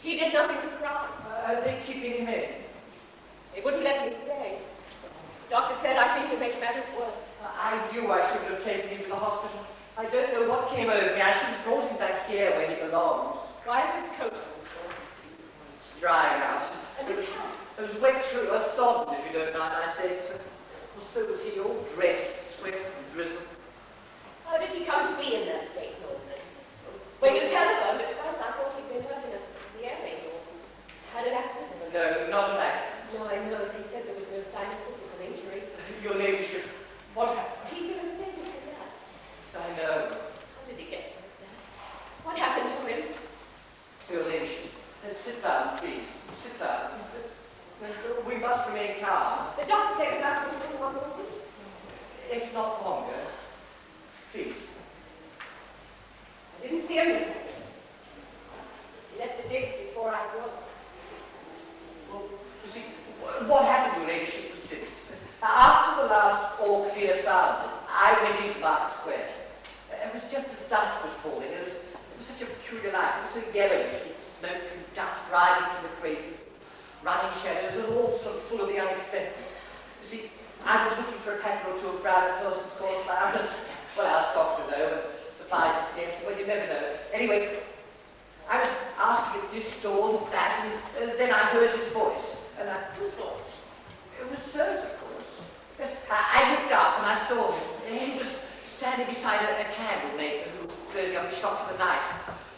He did nothing but cry. Are they keeping him in? They wouldn't let me stay. The doctor said I seemed to make matters worse. I knew I should have taken him to the hospital. I don't know what came over me. I should have brought him back here where he belongs. Why is his coat? It's drying out. And his hat? It was wet through, sodden, if you don't mind my saying so. Well, so was he, all drenched, sweat and drizzle. How did he come to be in that state, Norman? When you telephoned at first, I thought he'd been hurt in the air raid or had an accident. No, not an accident. No, I know. He said there was no sign of physical injury. Your ladyship, what happened? He's in a state of collapse. Yes, I know. How did he get like that? What happened to him? Your ladyship, sit down, please. Sit down. We must remain calm. The doctor said it must have been 1 more weeks. If not longer. Please. I didn't see him this morning. He left the digs before I woke. Well, you see, what happened, your ladyship, was this. After the last all clear sounded, I went into Market Square. It was just as dusk was falling. It was such a peculiar light. It was so yellowish with smoke and dust rising from the craters, running shadows, and all sort of full of the unexpected. You see, I was looking for a packet or two of brown persons called flowers. Well, our stocks are low and supplies are scarce, well, you never know. Anyway, I was asking at this store and that, and then I heard his voice. And whose voice? It was Sir's, of course. Yes, I looked up and I saw him. He was standing beside a candle maker who was closing up his shop for the night.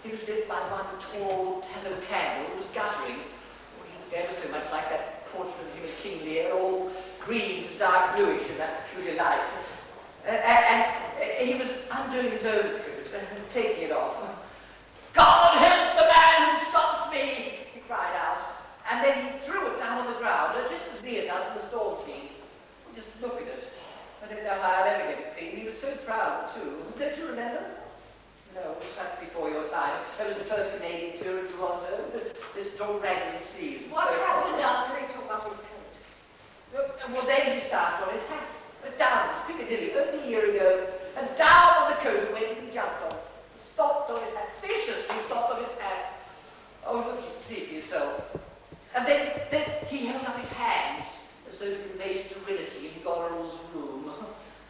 He was lit by one tall tallow candle. It was guttering. Oh, he looked ever so much like that portrait of him as King Lear, all greens and dark bluish in that peculiar light. And he was undoing his overcoat and taking it off. God help the man who stops me, he cried out. And then he threw it down on the ground, just as Lear does in the storm scene. Just look at it. I don't know how I'll ever get it clean. He was so proud, too. Don't you remember? No, that's before your time. That was the first Canadian tour in Toronto. This tall ragged sleeves. What happened after he took off his coat? Well, then he started on his hat. Down Piccadilly only a year ago, and down on the coat and waited and jumped on. Stopped on his hat, viciously stopped on his hat. Oh, look, you can see it for yourself. And then he held up his hands as though to convey sterility in Goneril's room.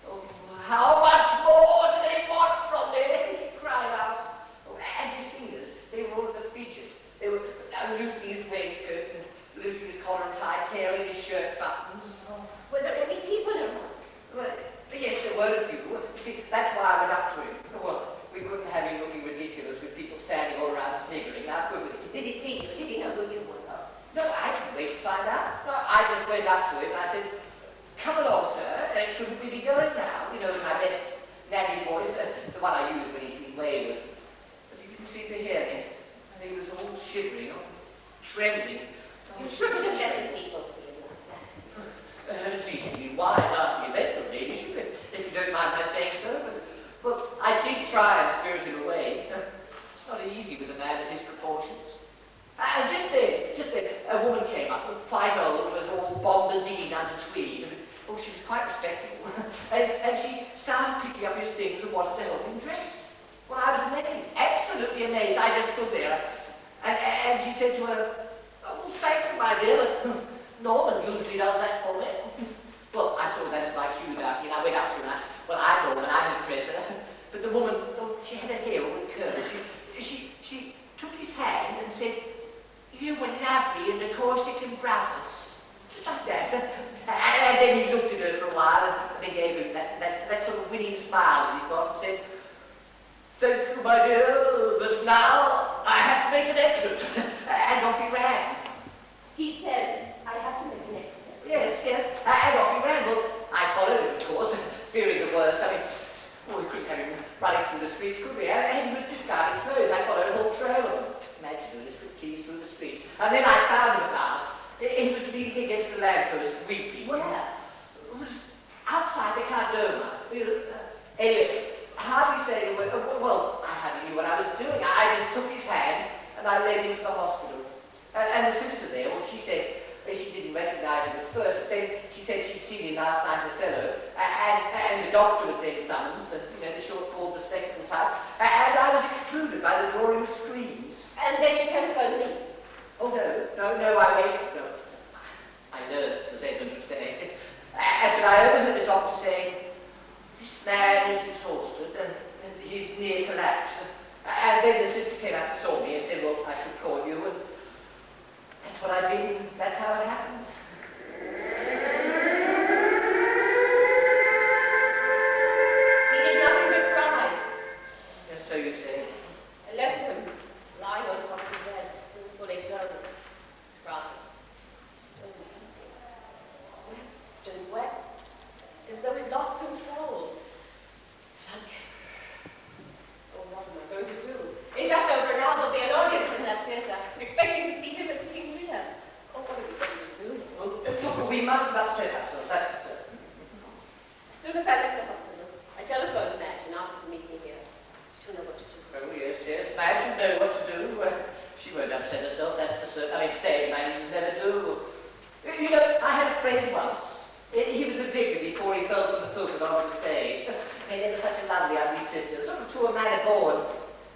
Oh, how much more do they want from me? He cried out. Oh, and his fingers, they were all of the features. They were loosening his waistcoat and loosening his collar and tie, tearing his shirt buttons. Oh. Were there any people around? Well, yes, there were a few. See, that's why I went up to him. Well, we couldn't have him looking ridiculous with people standing all around sniggering, now could we? Did he see you? Did he know who you were? No, I didn't wait to find out. No, I just went up to him and I said, come along, sir. Shouldn't we be going now? You know, in my best nanny voice, the one I use when he's been wayward. But he didn't seem to hear me. And he was all shivering, all trembling. You shouldn't have let the people see him like that. It's easy to be wise after the event, but maybe should it, if you don't mind my saying so. But, well, I did try and spirit him away. It's not easy with a man of his proportions. And just then, a woman came up, quite old, with all bombazine under tweed. Oh, she was quite respectable. and she started picking up his things and wanted to help him dress. Well, I was amazed, absolutely amazed. I just stood there. And he said to her, oh, thank you, my dear, but Norman usually does that for me. Well, I saw that as my cue, Darky, and I went up to her and I said, well, I'm Norman, I'm his dresser. But the woman, oh, she had her hair all in curls. She took his hand and said, you were lovely in the Corsican brothers. Just like that. And then he looked at her for a while and then gave her that sort of winning smile that he's got and said, thank you, my dear, but now I have to make an exit. And off he ran. He said, I have to make an exit. Yes, and off he ran. Well, I followed him, of course, fearing the worst. I mean, well, we couldn't have him running through the streets, could we? And he was discarding clothes. I followed a whole trail of them. Imagine doing this with keys through the streets. And then I found him at last. He was leaning against the lamppost, weeping. Where? It was outside the Cardoma. Anyway, hardly saying a word. Well, I hardly knew what I was doing. I just took his hand and I led him to the hospital. And the sister there, well, she said she didn't recognize him at first, but then she said she'd seen him last night at Othello, and the doctor was then summoned, the short, bald, respectable type, and I was excluded by the drawing of screens. And then you telephoned me. no, I waited. No. I learned, as Edmund would say. But I overheard the doctor saying, this man is exhausted and he's near collapse. As then the sister came out and saw me and said, well, I should call you. And that's what I did, and that's how it happened. He did nothing but cry. Yes, so you say. I left him lying on top of the bed, still fully clothed, crying. Wept and wept, as though he'd lost control. Floodgates. Oh, what am I going to do? In just over an hour, there'll be an audience in that theatre, expecting to see him as King Lear. Oh, what are we going to do? Well, we mustn't upset ourselves, that's for certain. As soon as I left the hospital, I telephoned Madge and asked her to meet me here. She'll know what to do. Oh, yes, Madge will know what to do. She won't upset herself, that's for certain. I mean, stage managers never do. You know, I had a friend once. He was a vicar before he fell from the pulpit onto the stage. And they were such a lovely, ugly sister, sort of to a manner born.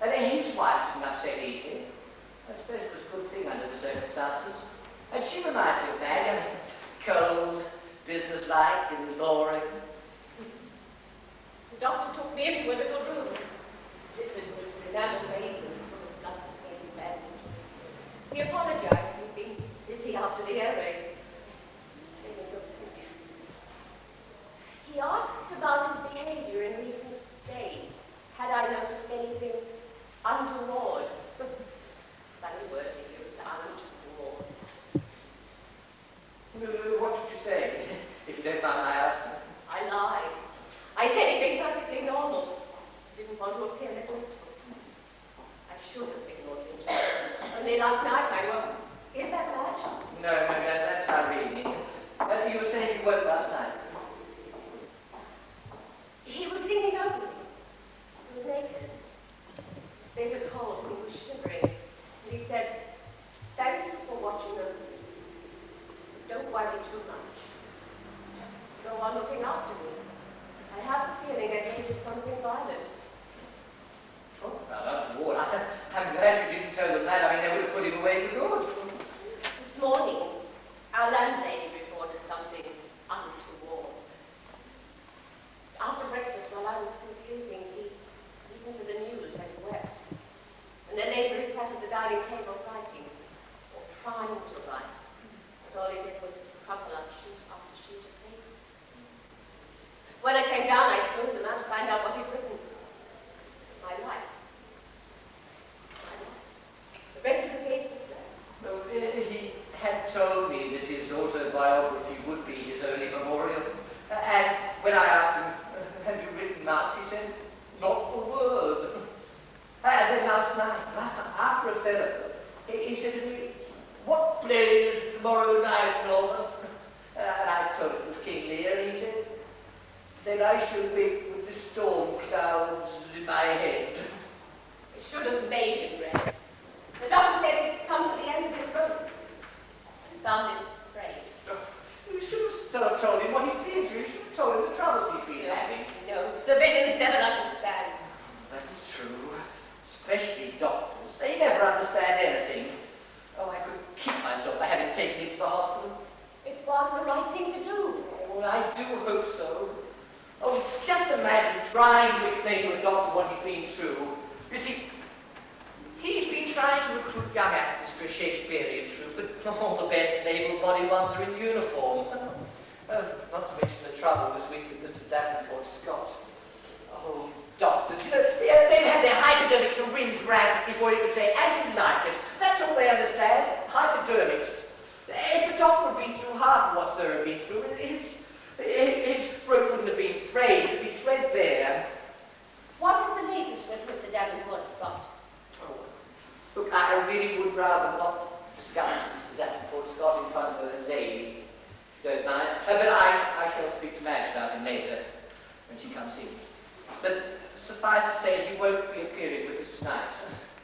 And his wife didn't upset easily. I suppose it was a good thing under the circumstances. And she reminded me of Madge. I mean, cold, businesslike, and boring. The doctor took me into a little room, littered with enamel vases full of blood-stained bandages. He apologized. He'd been busy after the air raid. Made me feel sick. He asked about his behavior in recent days. Had I noticed anything untoward? Funny word to use, untoward. What did you say, if you don't mind my asking? I lied. I said he'd been perfectly normal. Didn't want to appear neglectful. I should have ignored him. Only last night I woke. Is that Madge? No, that's Irene. You were saying you woke last night. He was leaning over me. He was naked. His face was cold and he was shivering. And he said, thank you for watching over me. Don't worry too much. Just go on looking after me. I have a feeling I gave you something violent. Talk about untoward. I'm glad you didn't tell them that. I mean, they would have put him away for good. This morning, our landlady reported something untoward. After breakfast, while I was still sleeping, he listened to the news and wept. And then later he sat at the dining table writing, or trying to write. But all he did was crumple up sheet after sheet of paper. When I came down, I smoothed them out to find out what he'd written. My life. My life. The rest of the page was blank. Well, he had told me that his autobiography would be his only memorial. And when I asked him, have you written much, he said, not a word. And then last night, after a therapy, he said to me, what play is tomorrow night, Norman? And I told him it was King Lear, and he said I should wake with the storm clouds in my head. It should have made him rest. The doctor said he'd come to the end of his rope and found him praying. You should have told him what he'd been through. You should have told him the troubles he'd been having. No, civilians never understand. That's true. Especially doctors. They never understand anything. Oh, I couldn't keep myself by having taken him to the hospital. It was the right thing to do. Oh, I do hope so. Oh, just imagine trying to explain to a doctor what he's been through. You see, he's been trying to recruit young actors for a Shakespearean troupe, but all the best able-bodied ones are in uniform. Not to mention the trouble this week with Mr. Davenport Scott. Oh, doctors, you know, they'd had their hypodermic syringe rampant before you could say, as you like it. That's all they understand, hypodermics. If a doctor had been through half of what Sir had been through, his throat wouldn't have been frayed, it would be threadbare. What is the latest with Mr. Davenport Scott? Oh, look, I really would rather not discuss Mr. Davenport Scott in front of a lady, if you don't mind. But I shall speak to Madge about him later, when she comes in. But suffice to say, he won't be appearing with us tonight.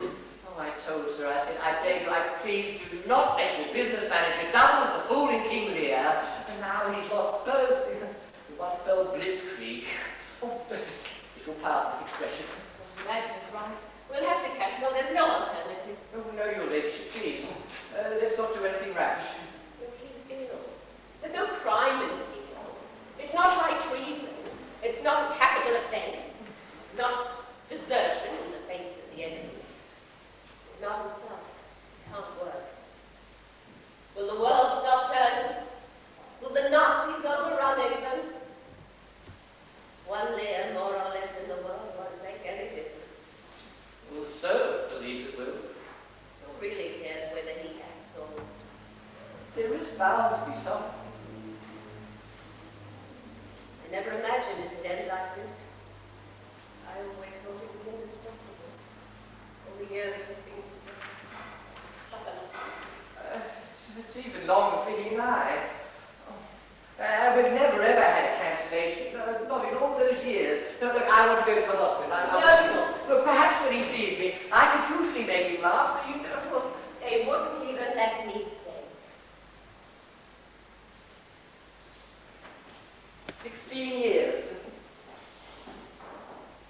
Oh, I told Sir, I said, I beg you, I please do not let your business manager down as the fool in King Lear, and now he's lost both in one fell blitzkrieg. Oh, if you'll pardon the expression. Madge is right. We'll have to cancel. There's no alternative. Oh, no, your ladyship, please. Let's not do anything rash. Look, he's ill. There's no crime in being ill. It's not high treason. It's not a capital offence. Not desertion in the face of the enemy. He's not himself. He can't work. Will the world stop turning? Will the Nazis overrun England? One layer more or less in the world won't make any difference. Well, so believes it will. Who really cares whether he acts or not? There is bound to be some. I never imagined it'd end like this. I always thought it was indestructible. All the years of things stubborn. It's even longer for you and I. We've never ever had a cancellation. Not in all those years. No, look, I want to go to the hospital. No. Look, perhaps when he sees me, I could usually make him laugh, but you know, well, They wouldn't even let me stay. 16 years.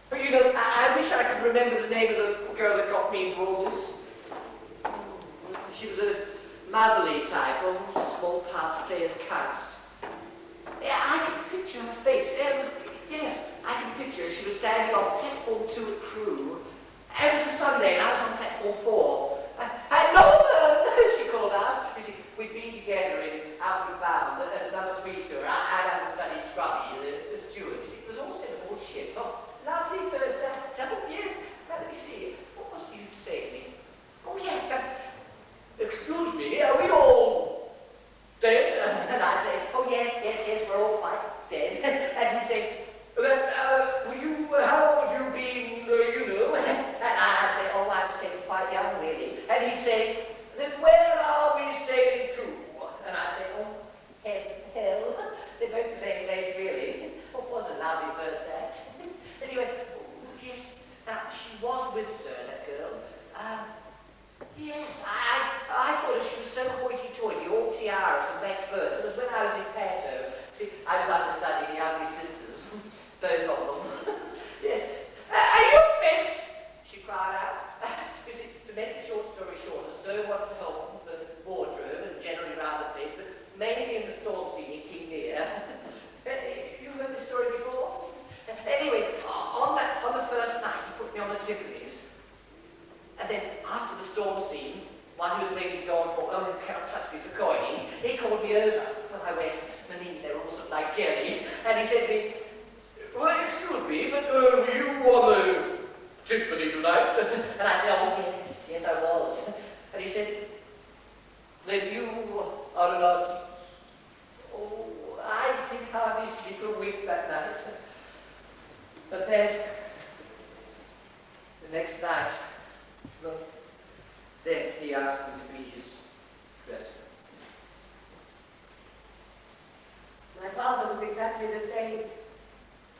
But you know, I wish I could remember the name of the girl that got me into all this. She was a motherly type, almost small part to play as cast. Yeah, I can picture her face. Yes, I can picture her. She was standing on platform 2 at Crewe. It was a Sunday, and I was on platform 4. No, she called out. You see, we'd been together in Outward Bound, at number 3 tour. I'd understudied Scrubby, the steward. You see, it was all set aboard ship. Oh, lovely first act. Oh, yes. Now, let me see. What was it you used to say to me? Oh, yeah. Excuse me, are we all dead? And I'd say, oh, yes, we're all quite dead. And he'd say, how old have you been, you know? And I'd say, oh, I was taken quite young, really. And he'd say, then where are we sailing to? And I'd say, oh, hell. They're both the same place, really. What was a lovely first act? Anyway, oh, yes, now, she was with Sir, that girl. Yes, I thought she was so hoity-toity, all tiaras and back first. It was when I was in Pato. See, I was understudying the ugly sisters, both of them. Yes. Are you fixed? She cried out. You see, to make a short story short, so wanted to help the wardrobe and generally around the place, but mainly in the storm scene in King Lear. You heard this story before? Anyway, on the first night, he put me on the Tiffany's. And then, after the storm scene, while he was waiting to go on for, oh, you cannot touch me for coining, he called me over. Well, I went, my knees, they were all sort of like jelly, and he said to me, well, excuse me, but were you on the Tiffany tonight? And I said, oh, yes, I was. And he said, then you are an artist. Oh, I did hardly sleep a wink that night. But then, the next night, well, then he asked me to be his dresser. My father was exactly the same,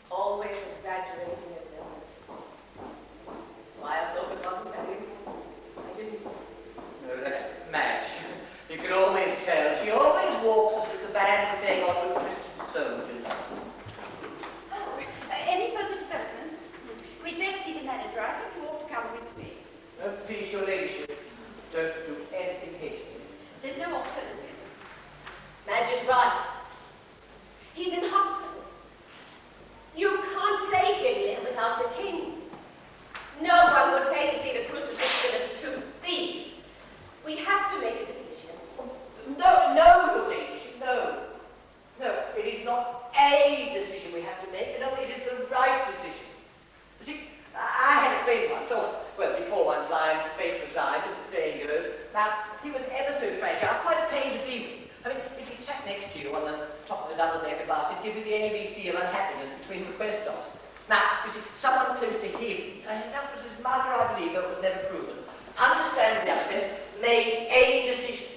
always exaggerating his illnesses. That's why I thought it wasn't valuable. I didn't. No, that's Madge. You can always tell. She always walks as if the band were playing on with Christian soldiers. Oh, any further developments? We'd best see the manager. I think you ought to come with me. Please, your ladyship, don't do anything hasty. There's no alternative. Madge is right. He's in hospital. You can't play King Lear without the king. No one would pay to see the crucifixion of two thieves. We have to make a decision. No, your ladyship, no. No, it is not a decision we have to make. No, it is the right decision. You see, I had a friend once, well, before one's line, face was live, as the saying goes. Now, he was ever so fragile, quite a pain to be with. I mean, if he sat next to you on the top of a double-decker bus, he'd give you the ABC of unhappiness between request stops. Now, you see, someone close to him, and that was his mother, I believe, but it was never proven, understandably upset, made a decision.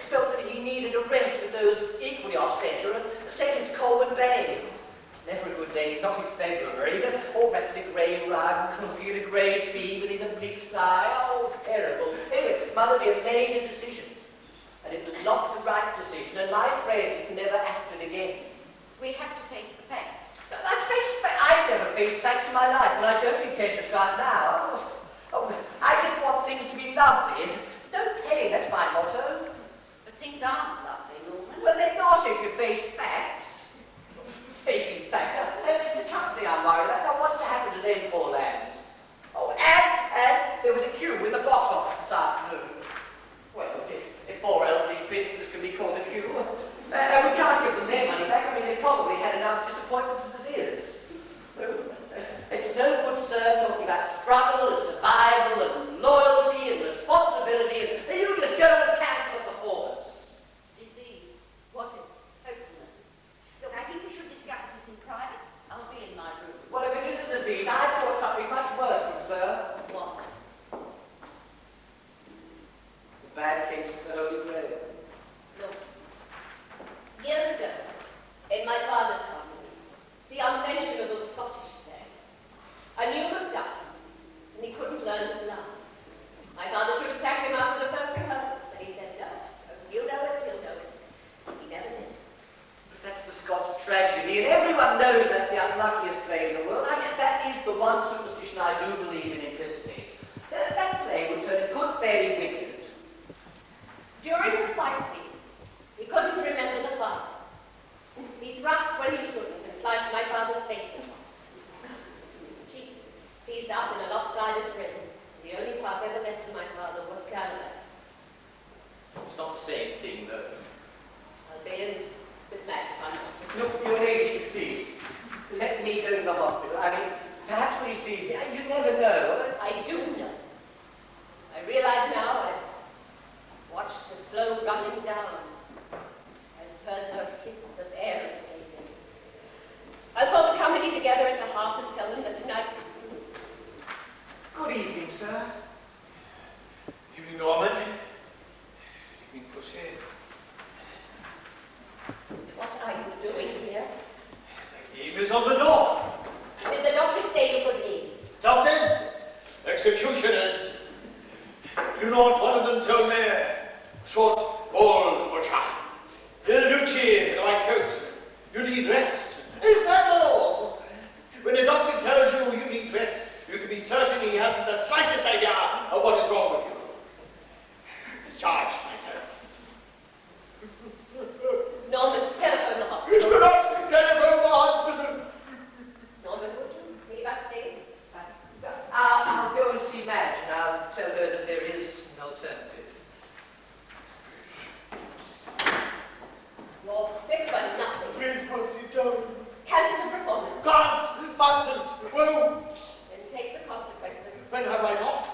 Felt that he needed a rest with those equally off centre and sent him to Colwyn Bay. It's never a good day, not in February, all wrapped in a grey rug, comfy in a grey sea beneath a bleak sky. Oh, terrible. Anyway, Mother dear made a decision. And it was not the right decision, and my friend never acted again. We have to face the facts. I've never faced facts in my life, and I don't intend to start now. Oh, I just want things to be lovely. No pain, that's my aren't lovely, Norman. Well, they're not if you face facts. Facing facts. It's the company I'm worried about. Now, what's to happen to them poor lambs? Oh, and there was a queue in the box office this afternoon. Well, if four elderly spinsters can be called a queue, and we can't give them their money back. I mean, they probably had enough disappointments as it is. It's no good, sir, talking about struggle and survival and loyalty and responsibility, and you just go and cancel a performance. Disease. What is it? Hopefulness. Look, I think we should discuss this in private. I'll be in my room. Well, if it is a disease, I've caught something much worse from sir. What? The bad case of the Holy Grail. Look, years ago, in my father's family, the unmentionable Scottish play, I knew Macduff, and he couldn't learn his lines. My father should have sacked him after the first rehearsal, but he said, no, he'll know it, he'll know it. He never did. But that's the Scots tragedy, and everyone knows that's the unluckiest play in the world. I mean, that is the one superstition I do believe in implicitly. That play would turn a good fairy wicked. During the fight scene, he couldn't remember the fight. He thrust when he shouldn't and sliced my father's face across. His cheek seized up in a lopsided grin. The only part ever left of my father was Canada. It's not the same thing, though. I'll be in with Matt if I'm not. Look, your ladyship, please. Let me go to the hospital. I mean, perhaps when he sees me, you never know. I do know. I realize now I've watched the slow running down. I've heard her hisses of air escaping. I'll call the company together at the half and tell them that tonight. Good evening, sir. Evening, Norman. Evening, Pussy. What are you doing here? The game is on the door. Did the doctor say you could leave? Doctors, executioners. You know what one of them told me? Short, old butcher. Il Duce in the white coat. You need rest. Is that all? When a doctor tells you you need rest, you can be certain he hasn't the slightest idea of what is wrong with you. Discharge myself. Norman, telephone the You hospital. do not telephone the hospital. Norman, would you leave us, please? I'll go and see Madge and I'll tell her that there is an alternative. You're fit for nothing. Please, Pussy, don't. Cancel the performance. Can't, mustn't, won't. Then take the consequences. When have I not?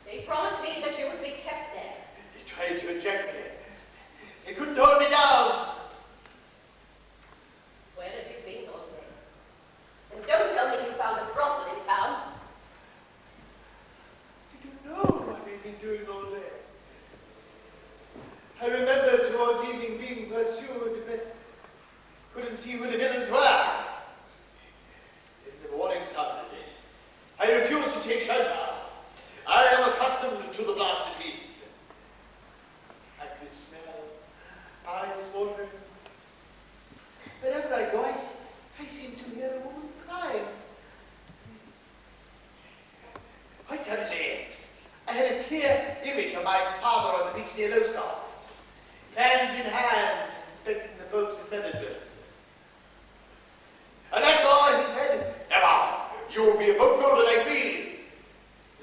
They promised me that you would be kept there. They tried to eject me. They couldn't hold me down. Where have you been all day? And don't tell me you found a brothel in town. Did you know what they've been doing all day? I remember towards evening being pursued, but couldn't see who the villains were. In the morning sun, I refused to take shelter. I am accustomed to the blasted heat. I could smell eyes watering. Wherever I go, I seem to hear a woman crying. Quite suddenly, I had a clear image of my father on the beach near Lowestoft, hands in hand, inspecting the boats in Medicine. And that guy, he said, never, you will be a boatbuilder like me.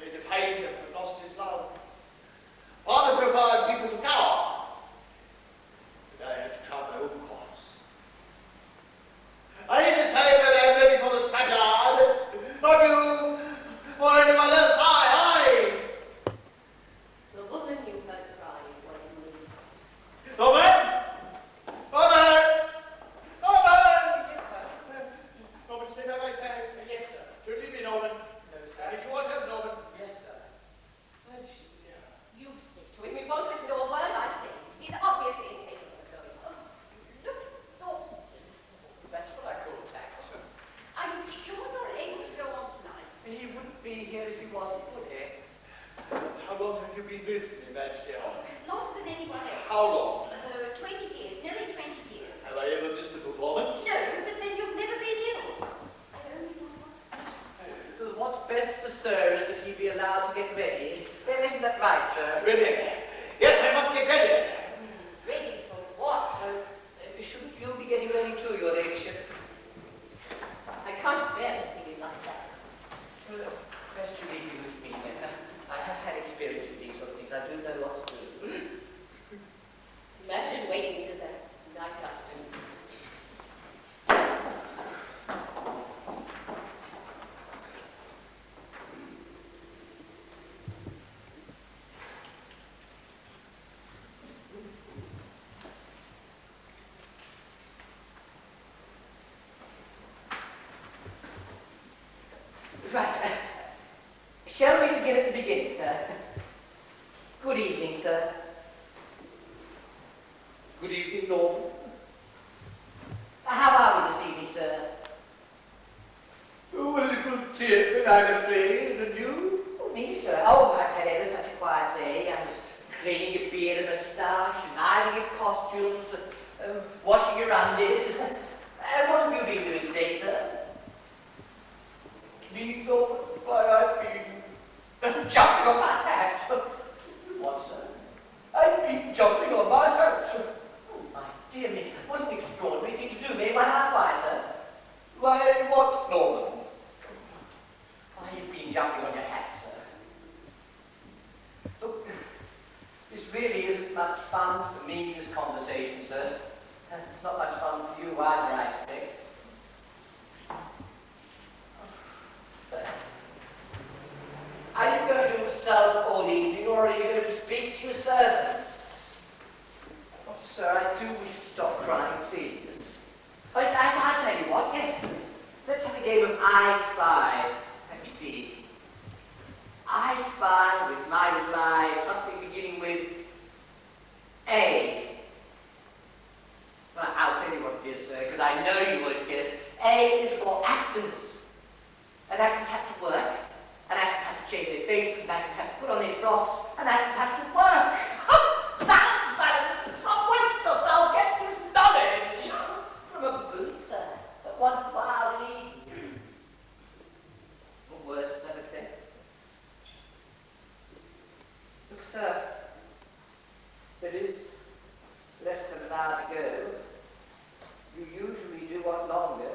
They defied him and lost his love. Father preferred people to cower, but I had to chart my own course. I decided that I am ready for the Spaniard. Not you, or anyone else. I. The woman you heard crying was me. Norman! Norman! Norman! Yes, sir. Norman, stay by my side. Yes, sir. Don't leave me, Norman. No, And sir. if you want help, Norman. Yes, sir. You stick to him. He won't listen to a word I say. He's obviously incapable of going on. Look exhausted. That's what I call tact. Are you sure you're able to go on tonight? He wouldn't be here if he wasn't, would he? How long have you been with me, Majesty? Longer than anyone else. How long? 20 years, nearly 20 years. Have I ever missed a performance? No, but then you've never been ill. I only know what's best. What's best for sir is that he be allowed to get ready. Isn't that right, sir? Ready? Yes, I must get ready. true, your ladyship. I can't bear to think it like that. Well, best you leave me with me then. I have had experience with these sort of things. I do know what to do. Imagine waiting till the night after. Right. Shall we begin at the beginning, sir? Good evening, sir. Good evening, Norman. How are we this evening, sir? Oh, a little tip, I'm afraid, and you? Oh, me, sir? Oh, I've had ever such a quiet day. I was cleaning your beard and moustache, and ironing your costumes, and washing your undies. And what have you been doing today, sir? Me, Norman? Why, I've been Jumping on my hat. What, sir? I've been jumping on my hat. Oh, my dear me, what an extraordinary thing to do. May one ask why, sir? Why, what, Norman? Why, you've been jumping on your hat, sir. Look, this really isn't much fun for me, this conversation, sir. And it's not much fun for you either, I expect. Are you going to sulk all evening, or are you going to speak to your servants? Oh, sir, I do wish to stop crying, please. I'll tell you what, yes. Let's have a game of I Spy. Let me see. I spy with my little eye, something beginning with A. Well, I'll tell you what it is, sir, because I know you won't guess. A is for actors. And actors have to work. And actors have to change their faces, and actors have to put on their frocks, and actors have to work. Sounds like from whence dost thou get this knowledge? From a boot, sir, that one wild evening. Words never connect. Look, sir, there is less than an hour to go. You usually do one longer.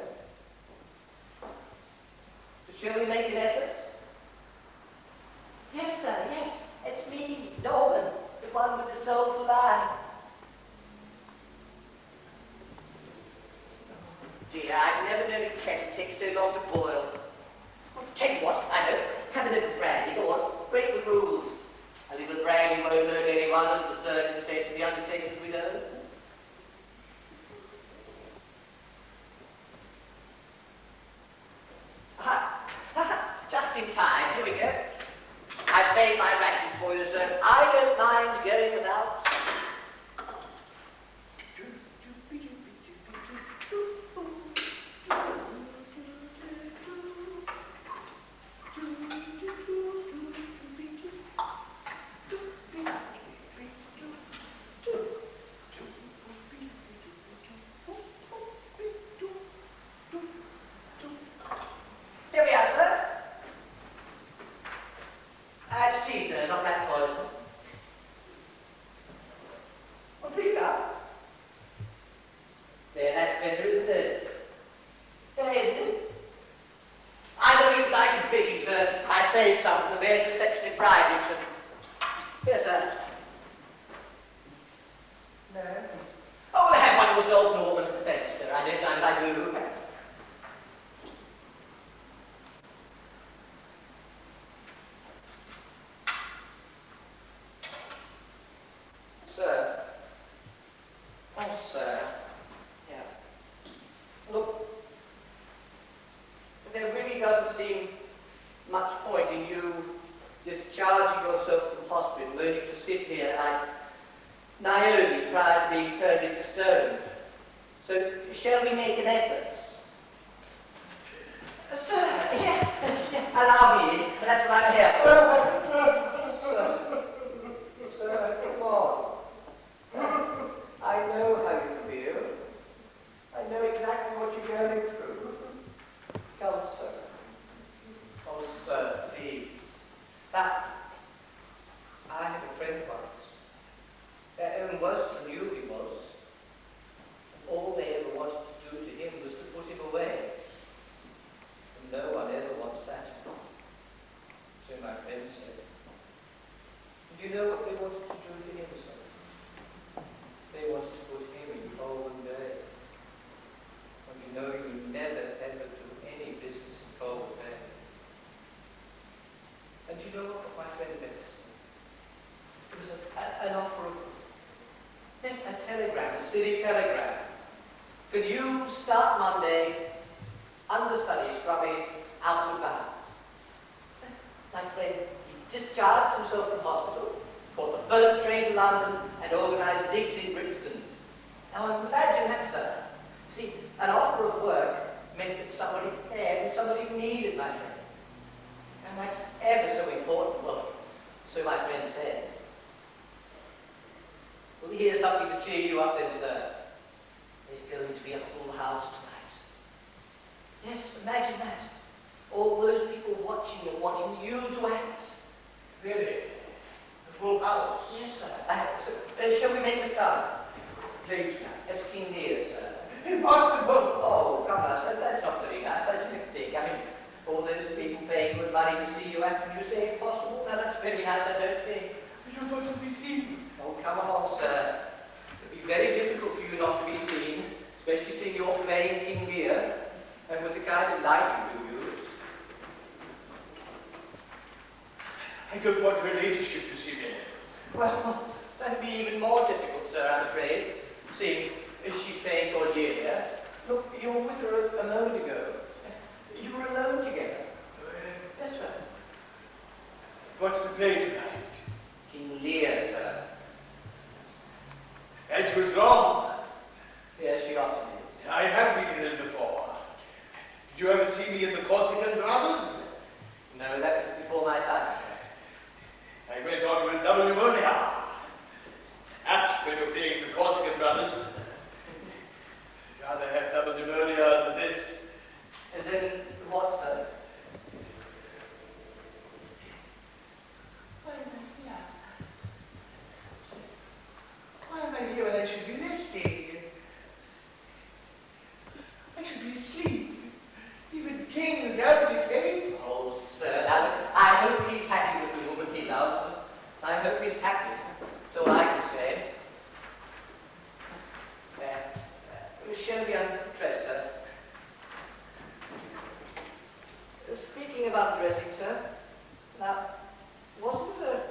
So shall we make an effort? Yes, sir, yes. It's me, Norman, the one with the soulful eyes. Oh, dear, I've never known a kettle take so long to boil. Oh, tell you what, I know. Have a little brandy. Go on. Break the rules. A little brandy won't hurt anyone, as the surgeon said to the undertakers we know. Just in time. Here we go. I've saved my ration for you, sir. I don't mind going without. Here we are, sir. It's tea, sir, not rat poison. Well, pick it up. There, that's better, isn't it? There, isn't it? I know you'd like it biggie, sir. I saved some for the mayor's reception in Brighton. Here, sir. No. Oh, have one yourself, Norman. Thank you, sir. I don't mind if I do. Sir. Oh, sir. Yeah. Look, there really doesn't seem much point in you discharging yourself from hospital, only to sit here like Naomi cries being turned into stone. So, shall we make an effort? Sir, yeah, allow me in, but that's what I'm here for. Sir, come on. I know how you feel. I know exactly what you're going through. Come, sir. Oh, sir, please. Now, I had a friend once. Even worse than you he was. All they ever wanted to do to Do you know what they wanted to do to him, sir? They wanted to put him in Colwyn Bay. And you know you never ever do any business in Colwyn Bay. And do you know what my friend meant to say? It was an offer of, yes, a telegram, a city telegram. Could you start Monday, understudy, scrubby, out and about? My friend, he discharged himself from hospital, caught the first train to London, and organised digs in Brixton. Now imagine that, sir. See, an offer of work meant that somebody cared and somebody needed my friend. And that's ever so important. Well, so my friend said. Well, here's something to cheer you up then, sir. There's going to be a full house tonight. Yes, imagine that. All those people watching and wanting you to act. Really? A full house? Yes, sir. Shall we make a start? It's played tonight. It's King Lear, sir. Impossible! Oh, come on, sir. That's not very nice. I don't think. I mean, all those people paying good money to see you act, and you say impossible? Now, that's very nice, I don't think. I don't want to be seen. Oh, come on, sir. It'll be very difficult for you not to be seen, especially seeing you're playing King Lear, and with the kind of lighting you use. I don't want her ladyship to see me. Well, that'd be even more difficult, sir, I'm afraid. Seeing if she's playing Cordelia. Look, you were with her a moment ago. You were alone together. Yes, sir. What's the play tonight? King Lear, sir. That was wrong. Yes, she often is. I have been ill before. Did you ever see me in the Corsican Brothers? No, that was before my time, sir. I went on with double pneumonia. Apt when you're playing the Corsican Brothers. I'd rather have double pneumonia than this. And then what, sir? Why am I here when I should be resting? I should be asleep. Even kings abdicate. Oh, sir, now, I hope he's happy with the woman he loves. I hope he's happy. That's all I can say. Shall we undress, sir? Speaking of undressing, sir, now, wasn't there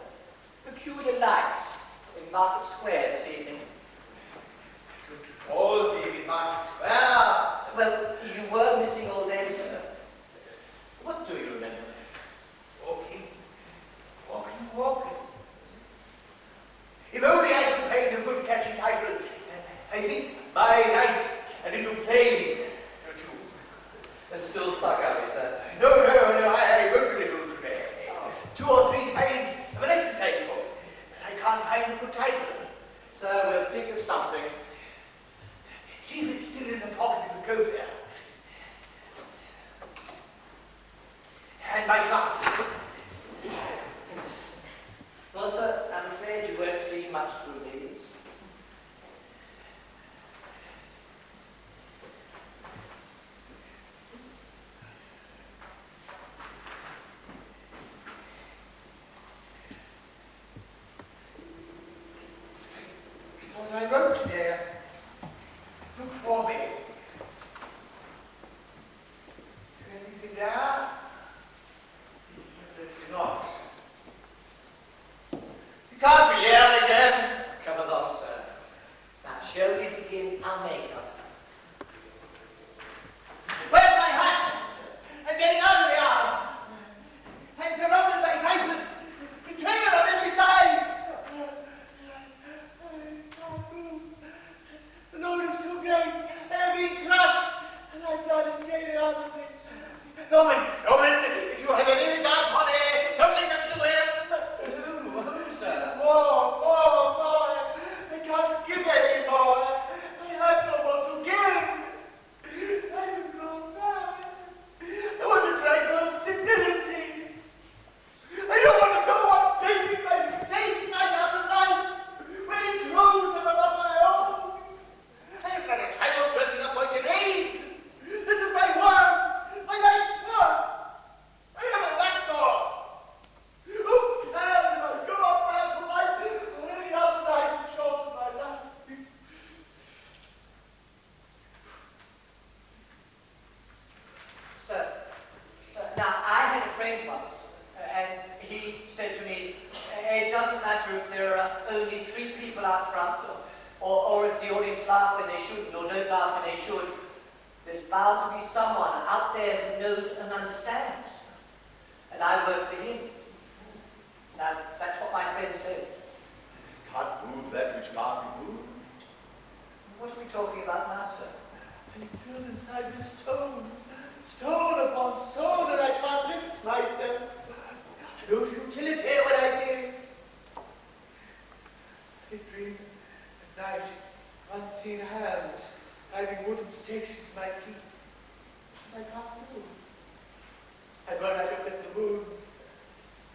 peculiar lights in Market Square this evening? All be in Market Square. Well, you were missing all day, sir. What do you remember? Walking, walking, walking. If only I could find a good catchy title, I think by night a little play or two. It's still stuck, are we, sir? No, I wrote a little today. Oh. 2 or 3 sides of an exercise book, but I can't find a good title. Sir, we'll think of something. See if it's still in the pocket of the coat there. And my glasses. Well, sir, I'm afraid you won't see much through these. What I wrote there. Look for me. Is there anything there? There's not. You can't be here again. are only 3 people out front, or if the audience laugh when they shouldn't, or don't laugh when they should, there's bound to be someone out there who knows and understands. And I work for him. Now, that's what my friend said. Can't move that which can't be moved. What are we talking about now, sir? I feel inside me stone upon stone, and I can't lift myself. No futility what I say. I dream at night unseen hands driving wooden stakes into my feet, and I can't move. And when I look at the moons,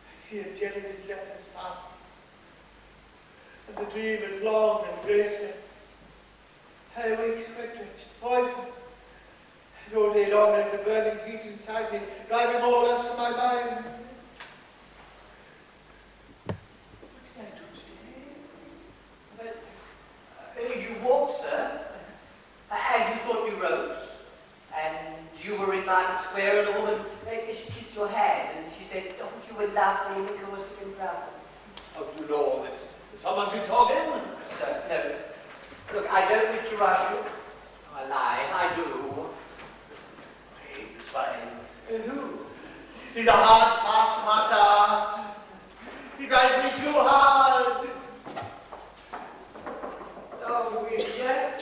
I see a jelly gelatinous mass, and the dream is long and graceless. I awake sweat-drenched, poisoned, and all day long there's a burning heat inside me, driving all else from my mind. What did I do today? You walked, sir, and you thought you rose, and you were in Market Square, and a woman, she kissed your hand, and she said, "Don't you were lovely because you've been proud." How do you know all this? Has someone been talking? Sir, no. Look, I don't wish to rush you. I lie, I do. I hate the spies. Who? He's a hard taskmaster. He drives me too hard. Oh, yes.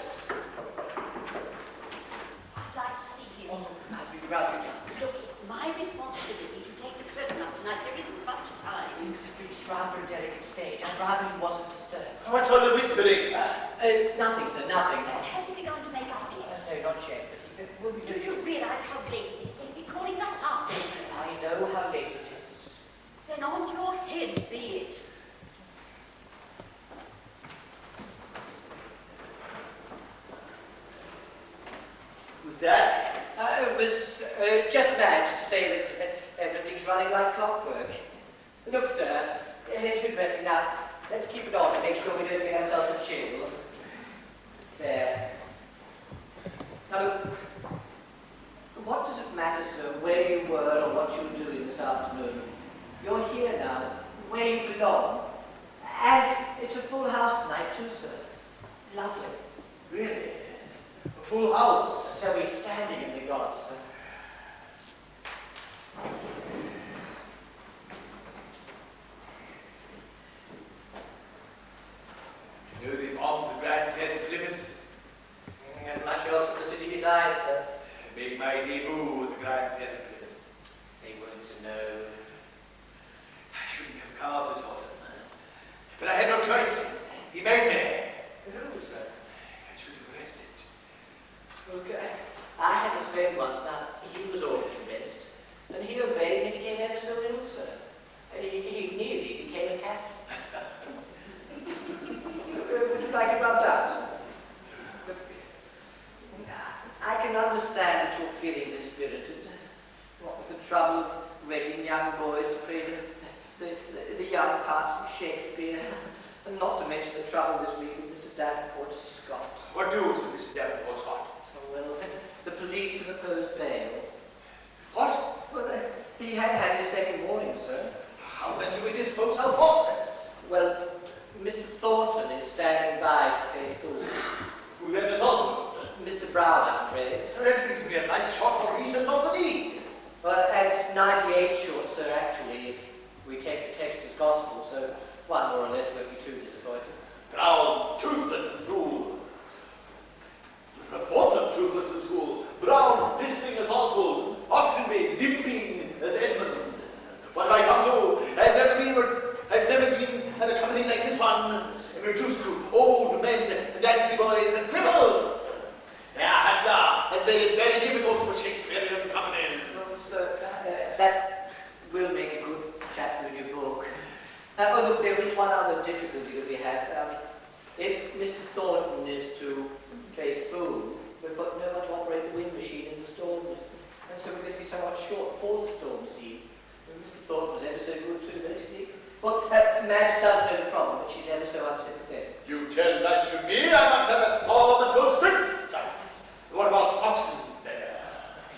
I'd like to see him. Oh, I'd be rather. Look, it's my responsibility to take the curtain up tonight. There isn't much time. Things have reached rather a delicate stage. I'd rather he wasn't disturbed. What's all the whispering? It's nothing, sir, nothing. Has he begun to make up yet? No, not yet, but he will be Do you realize how late it is? They'll be calling the house. I know how late it is. Then on your head be it. Who's that? It was just managed to say that everything's running like clockwork. Look, sir, here's your dressing now. Let's keep it on to make sure we don't get ourselves a chill. There. Now, look, what does it matter, sir, where you were or what you were doing this afternoon? You're here now, where you belong. And it's a full house tonight, too, sir. Lovely. Really? A full house? So we're standing in the gods, sir. You know they bombed the Grand Theatre Plymouth? And much else in the city besides, sir. I made my debut at the Grand Theatre Plymouth. They weren't to know. I shouldn't have carved this autumn. But I had no choice. He made me. Who, sir? I should have rested. Okay. I had a friend once, now, he was ordered to rest, and he obeyed and he became ever so ill, sir. He nearly became a captain. Would you like it rubbed out, sir? I can understand that you're feeling dispirited. What with the trouble of readying young boys to play the young parts of Shakespeare, and not to mention the trouble this week with Mr. Davenport Scott. What news of Mr. Davenport Scott? Well, the police have opposed bail. What? Well, he had had his second warning, sir. How then do we dispose of horses? Well, Mr. Thornton is standing by to pay food. Who then is Oswald? Mr. Brown, I'm afraid. That seems to be a nice shot for reason, not for need. Well, it's 98 short, sir, actually, if we take the text as gospel, so one more or less won't be too disappointed. Brown, toothless as fool. Thornton, toothless as fool. Brown, lisping as Oswald. Oxenby, limping as Edmund. What have I come to? I've never been at a company like this one. I'm reduced to old men and dancing boys and criminals. Has made it very difficult for Shakespearean companies. Well, sir, that will make a good chapter in your book. Oh, look, there is one other difficulty that we have. If Mr. Thornton is to play fool, we've got no one to operate the wind machine in the storm, and so we're going to be somewhat short for the storm scene. And Mr. Thornton was ever so good too, basically. Well, Madge does know the problem, but she's ever so unsympathetic. You tell that to me, I must have that storm at full strength. What about Oxen there?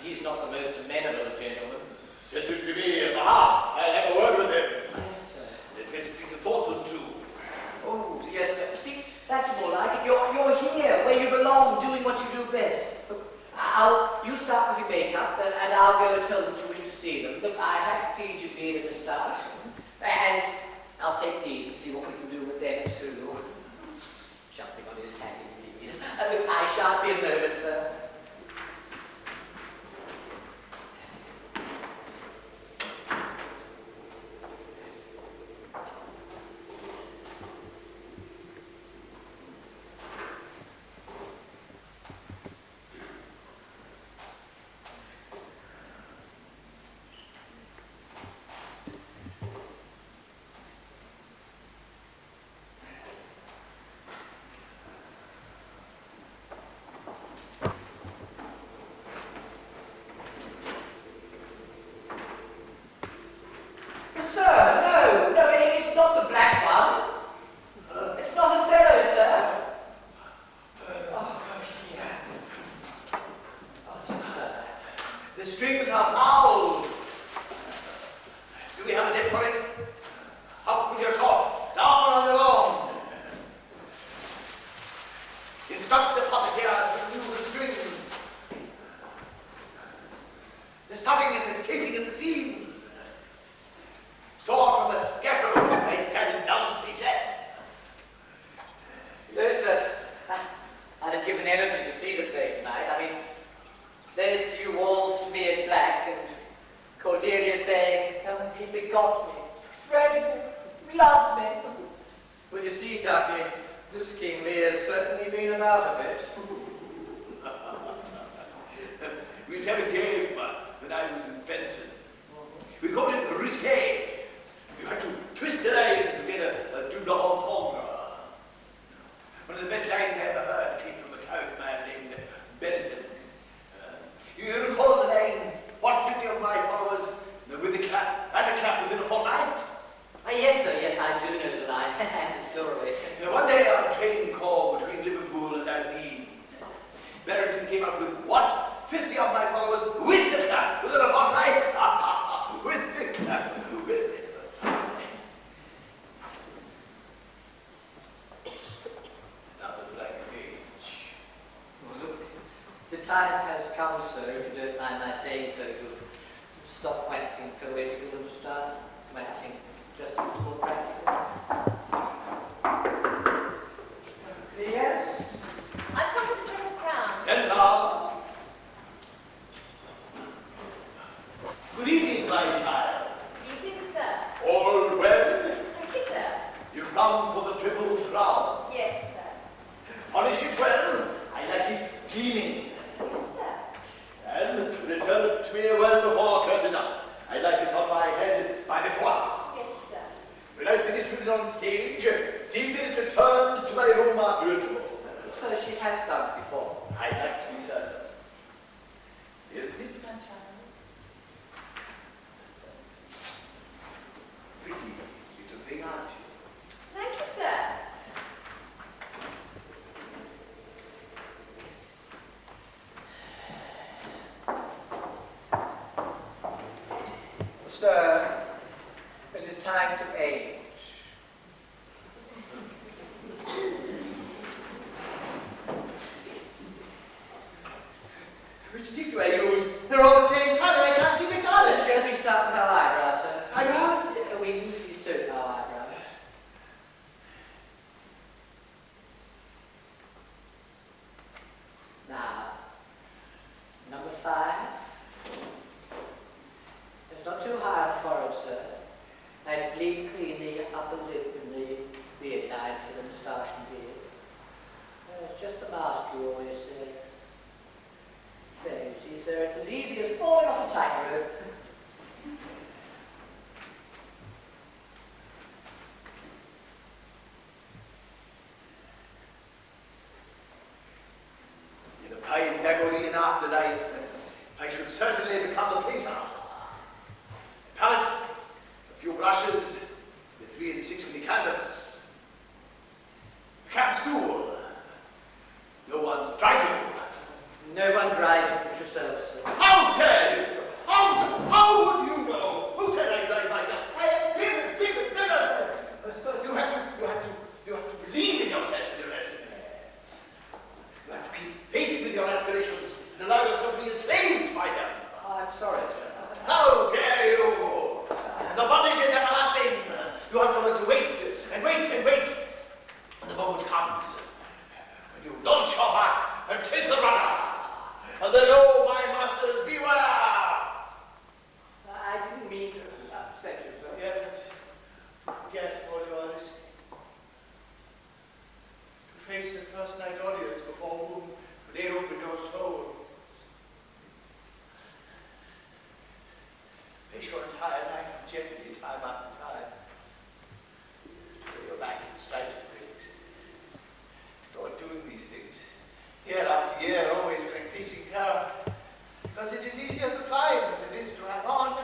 He's not the most amenable of gentlemen. Send him to me in the half. I'll have a word with him. Yes, sir. Let me speak to Thornton too. Oh, huge beard and moustache. And I'll take these and see what we can do with them too. Jumping on his hat indeed. I shan't be a moment, sir. Sir, it is time to age. Which stick do I use? They're all the same colour. I can't see the colours. Shall we start with our eyebrows, sir? Eyebrows? We usually suit our eyebrows. Now, number 5. It's not too high on the forehead, sir. And clean the upper lip and the beard line for the moustache and beard. It's just the mask you always say. There, you see, sir, it's as easy as falling off a tightrope. In a pale Gregorian afterlife, I should certainly become a painter. A palette, a few brushes, the 3 and 6 canvas, a camp stool. No one drives you. No one drives but yourself, sir. How dare you? How would you know? Who said I drive myself? I am driven. You have to believe in yourself and the rest of it. You have to keep faith with your aspirations and allow yourself to be enslaved by them. I'm sorry, sir. How dare you? And the bondage is everlasting. You have to learn to wait and wait and wait. And the moment comes when you launch your back and take the runner. And then, oh, my masters, beware! I didn't mean to upset you, sir. Yes, all you are risking. To face the first night audience before whom they open your soul. Face your entire life in jeopardy time after time. So your back strikes the critics. You're doing these things year after year, always with increasing terror. Because it is easier to climb than it is to hang on.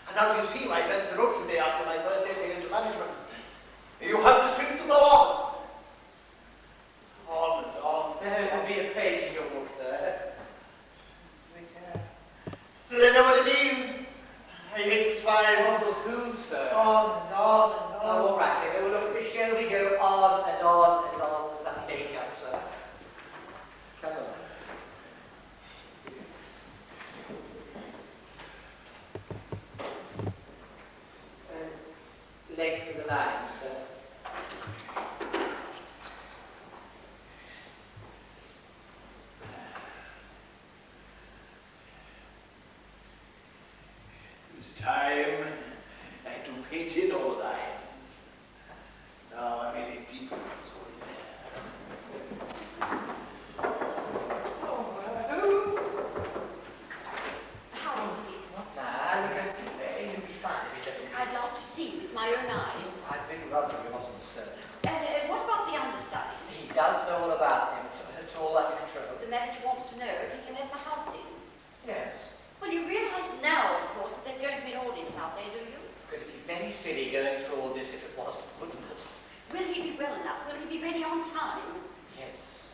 And now you see why I bent the rope today after my first essay into management. You have the strength to go on. On and on. There'll be a page in your book, sir. Do they know what it means? I hate the swines. Who, sir? On and on and on. Oh, all right, then. Well, look, shall we go on and on and on with that makeup, sir? Come on. Length of the line, sir. It's time to paint in all lines. Now I'm really deep in this one How is he? You'll be fine if you don't. I'd love to see with my own eyes. I've been rubbing you wasn't disturbed. And what about the understudies? He does know all about them. It's all under control. The manager wants to know if he can let the house in. Yes. Well, you realise now, of course, that there's going to be an audience out there, do you? Could it be very silly going through all this if it wasn't, wouldn't it? Will he be well enough? Will he be ready on time? Yes.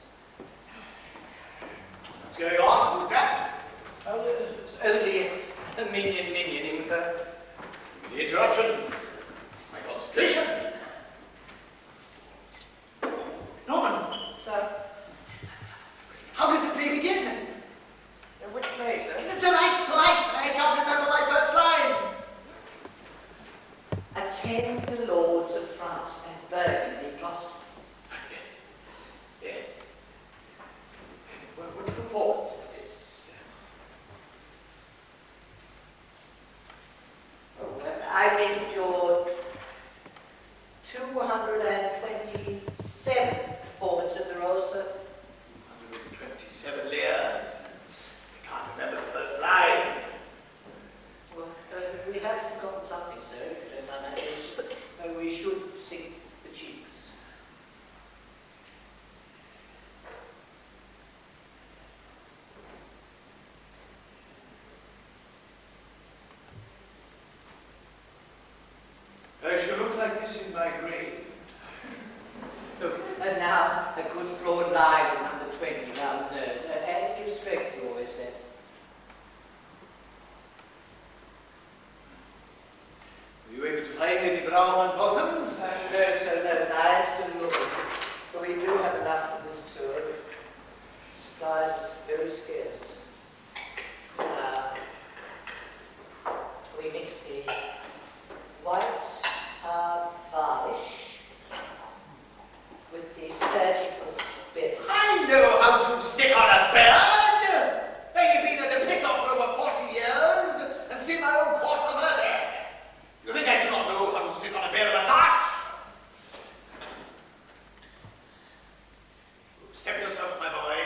What's going on? Who's that? Oh, it's only a minioning, sir. The interruptions. My concentration. Norman, Sir, how does the play begin? which play, sir? Tonight's tonight. I can't remember my first line. Attend the lords of France and Burgundy, Gloucester. Yes. What performance is this? Oh, I make your 227th performance of the role, sir. 127 layers. I can't remember the first line. Well, we have forgotten something, sir, if you don't mind my saying. We should sing the cheeks. I shall look like this in my grave. Look, and now a good broad line of number 20 down there. And give strength, you always said. Were you able to find any brown and bottoms? No, sir, no, I'm still looking. But we do have enough for this tour. Supplies are very scarce. Now, we mix the white varnish with the surgical spirit. I know how to stick on a bird! I've been at the pickup for over 40 years and seen my own course of murder. You think I do not know how to stick on a bear moustache? Step yourself, my boy.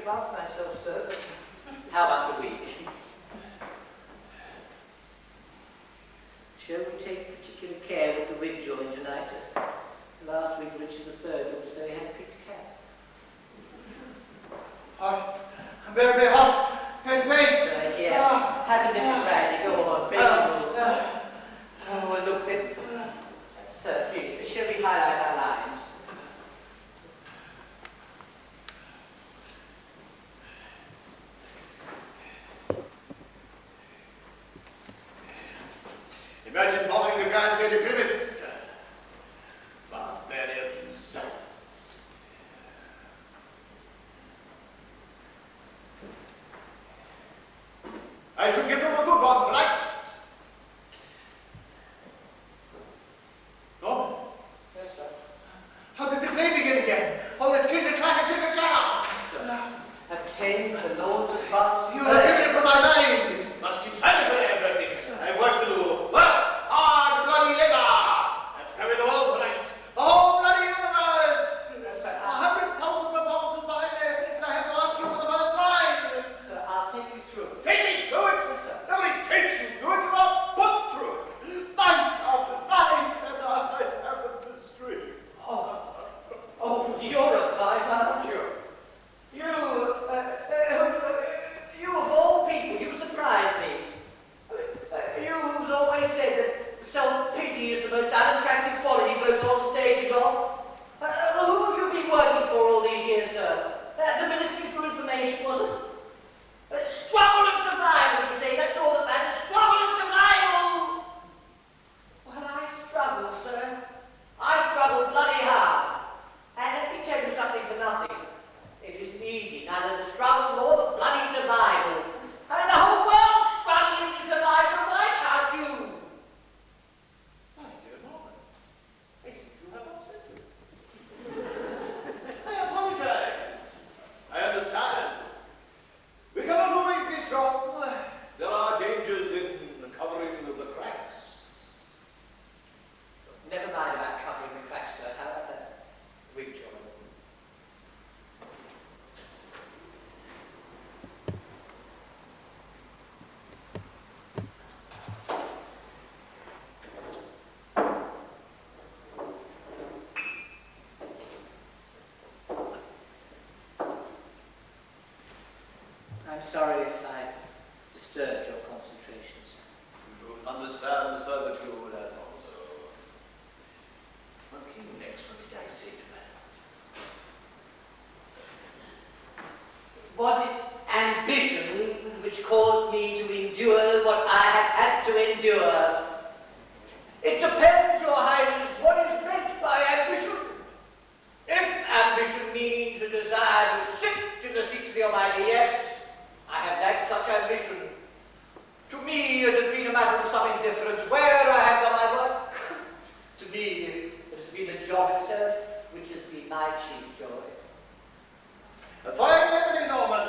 about myself, sir. How about the wig? Shall we take particular care with the wig join tonight? Last week, Richard III was very hand-picked cat. Hot. I'm very hot. And face. Here, have a little brandy. Go on, break the rules. Oh, look, sir, please, shall we highlight our lines? Imagine bombing the Grand Theatre Plymouth. Barbarians. I should give them a good one tonight. No? Yes, sir. How does it play begin again? Oh, let's clean the clack and take a shower. Sir, obtain the Lord's advance. You have given it from my mind. Must keep silent when I have blessings. I have work to do. Work! Hard, bloody labor! And to carry the world tonight. The whole bloody universe! Yes, sir. 100,000 performances behind me, and I have to ask you for the first line. Sir, I'll take you through. Take me through it! Yes, sir. Nobody takes you through it, you are put through it. My God, I cannot, I haven't the strength. Oh, you're a fine one, aren't you? You of all people, you surprise me. You who's always said that self-pity is the most unattractive quality both on stage and off. Who have you been working for all these years, sir? The Ministry for Information, was it? Struggle and survival, you say, that's all that matters. Struggle and survival! Well, I struggled, sir. I struggled bloody hard. And let me tell you something for nothing. It isn't easy, neither the struggle nor the bloody survival. I mean, the whole world's struggling to survive, so why can't you? My dear Norman, I seem to have upset you. I apologize. I understand. We cannot always be strong. There are dangers in covering the cracks. Never mind about covering the cracks, sir. How about that wig job? I'm sorry if I disturbed your concentrations. You both understand, sir, that you would have also. What came next? What did I say to that? Was it ambition which caused me to endure what I have had to endure? It depends, Your Highness, what is meant by ambition. If ambition means a desire to sit in the seats of the Almighty, yes, I have lacked such ambition. To me, it has been a matter of some indifference where I have done my work. To me, it has been the job itself which has been my chief joy. A fine memory, Norman.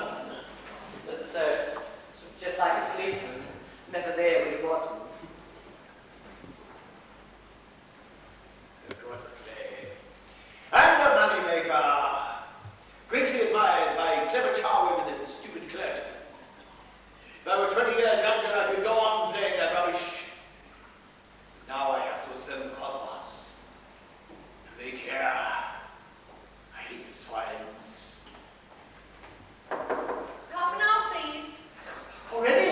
But so, it's just like a policeman, never there when you want him. Of course, a play. And a moneymaker. Greatly admired by clever charwomen and stupid clergymen. If I were 20 years younger, I could go on playing that rubbish. Now I have to ascend the cosmos. Do they care? I hate the swines. Half an hour, please. Already?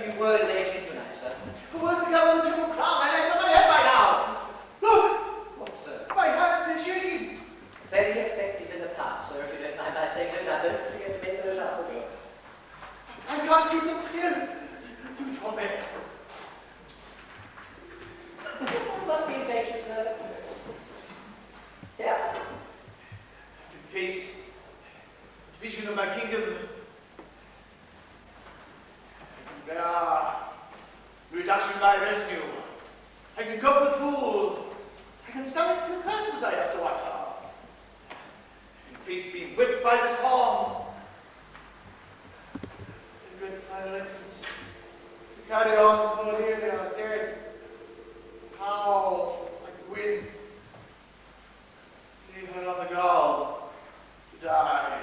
You were late in tonight, sir. Who wants to go on the Triple Crown? I left my head by now. Look! What, sir? My hands are shaking. Very effective in the part, sir, if you don't mind my saying so. Now, don't forget to make those out the door. I can't keep them still. Do it for me. Must be infectious, sir. Yeah. In peace. Vision of my kingdom. There are reduction by retinue. I can cope with food. I can stomach the curses I have to watch out. In peace being whipped by the storm. In dread final entrance. To carry on, poor dear, they are dead. Howl like the wind. Leave her on the ground to die.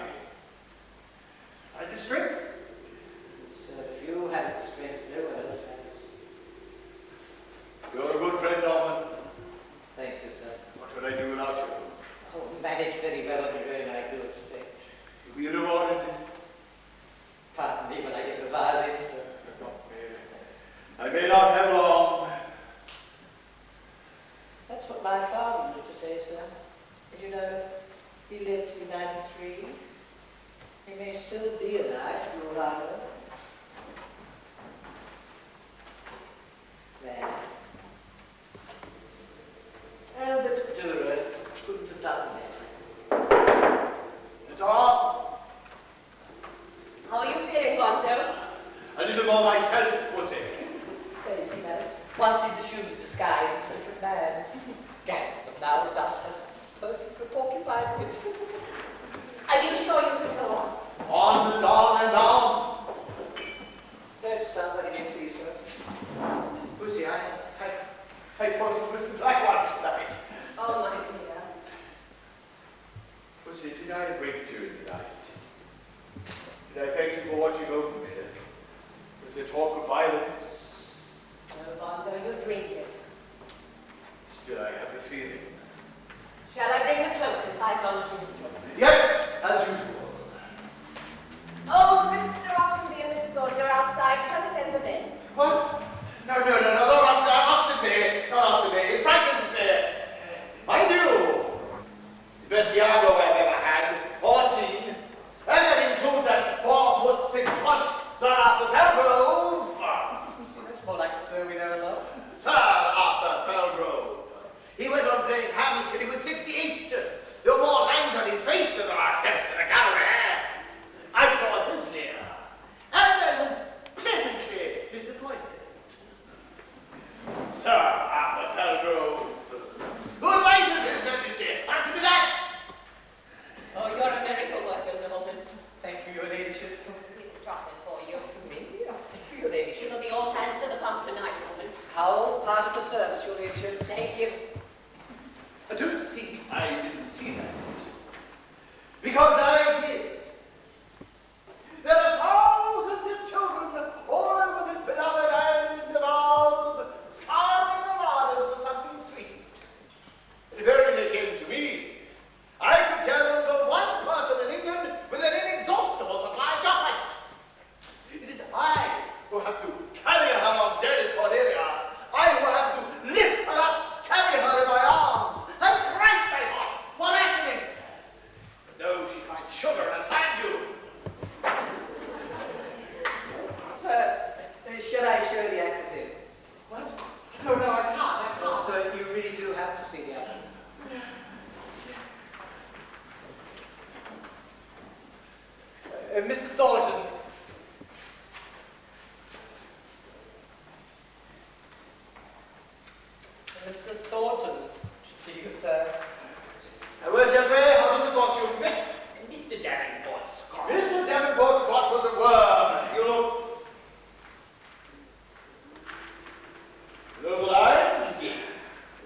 my father used to say, sir. Did you know he lived to be 93? He may still be alive, for all I know. There. Albert Dürer couldn't have done better. Tom, How are you feeling, Gonzo? a little more myself, pussy. Well, you see, madam, once he's assumed the disguise, he's a different man. Gathering them now, the dust has perfect for porcupine wits. Are you sure you can go on? On and on and on. Don't start letting me see, sir. Pussy, I thought it was the black one tonight. Oh, my dear. Pussy, did I break during the night? Did I thank you for watching over me? Was there talk of violence? No, Gonzo, you drink it. Still, I have the feeling. Shall I bring the cloak and tie it on to you? Yes, as usual. Oh, Mr. Oxenby and Mr. Thorne, you're outside. Shall I send them in? What? No, Oxenby, not Oxenby. It frightens me. Mind you, it's the best Diago I've ever had or seen. And that includes that 4'6" Sir Arthur Pelgrove. That's more like the sir we know and love. Sir Arthur Pelgrove. He went on playing Hamlet till he was 68. There were more lines on his face than there are steps to the gallery. I saw his leer, and I was pleasantly disappointed. Sir Arthur Pelgrove. Who advises His Majesty? Answer me that! Oh, you're a miracle worker, Littleton. Thank you, your ladyship. Here's a chocolate for you. Me? Oh, thank you, your ladyship. It'll be all hands to the pump tonight, woman. How part of the service, your ladyship? Thank you. I don't think I didn't see that. Because I did. There are thousands of children all over this beloved island of ours, starving their mothers for something sweet. And if only they came to me, I could tell them but one person in England with an inexhaustible supply of chocolate. It is I who have to carry her on Dennis Cordelia. I who have to lift her up, carry her in my arms. And Christ, I thought, what rationing? But no, she finds sugar and sand dune. Sir, shall I show the actors in? What? No, I can't. No, sir, you really do have to see the actors. Mr. Thornton. Mr. Thornton, to see you, sir. Well, Jeffrey, how did the costume fit? Mr. Davenport Scott. Mr. Davenport Scott was a worm. You look... Below the lines? Yeah.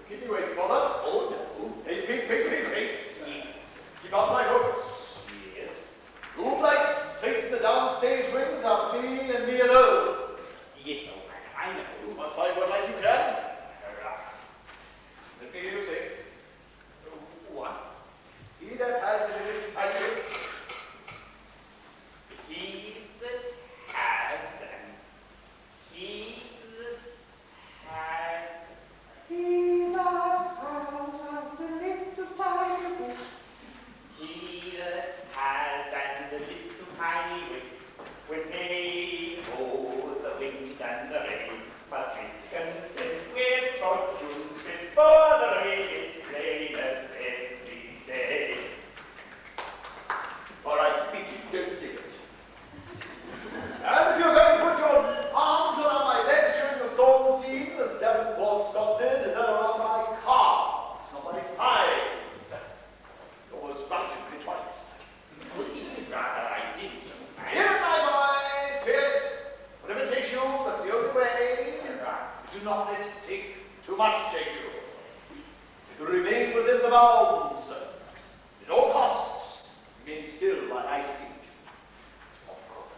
Keep me waiting, brother. Oh, no. Pace. Keep out my hopes. Yes. Room lights placed in the downstage wings are clean and me alone. Yes, all right. I know. You must find what light you can. Right. Let me hear you say. What? He that has a little tiny wit. He that has and he that has. He that has a little tiny wit. He that has and the little tiny wit. When they hold the wind and the rain, must be content with fortunes before the rain is plain as every day. All right, speak it, don't sing it. And if you're going to put your arms around my legs during the storm scene, as Davenport Scott did, and then around my calves or my thighs, you almost rushed me twice. Well, even rather I didn't. Feel it, my boy, feel it. Whatever it takes you, that's the only way. Right. Do not let it take too much, take you. It will remain within the bounds. At all costs, remain still while I speak. Of course.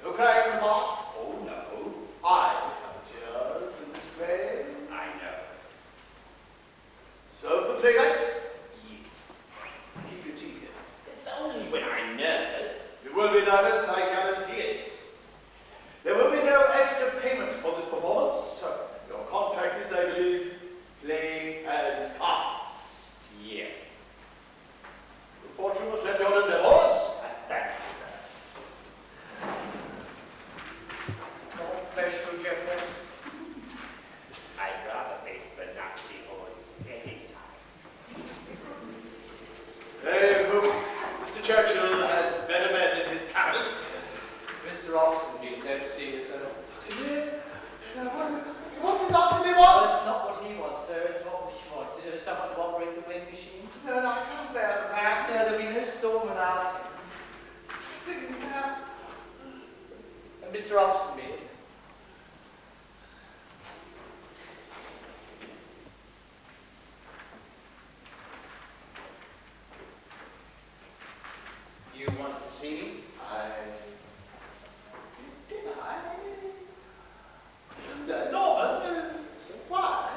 No crying in the heart. Oh, no. I have tears in this play. I know. Serve the playwright. You. Keep your teeth in. It's only when I'm nervous. You will be nervous, I guarantee it. There will be no extra payment for this performance. Your contract is, I believe, plain Mr. Oxenby. You wanted to see me? Norman, why?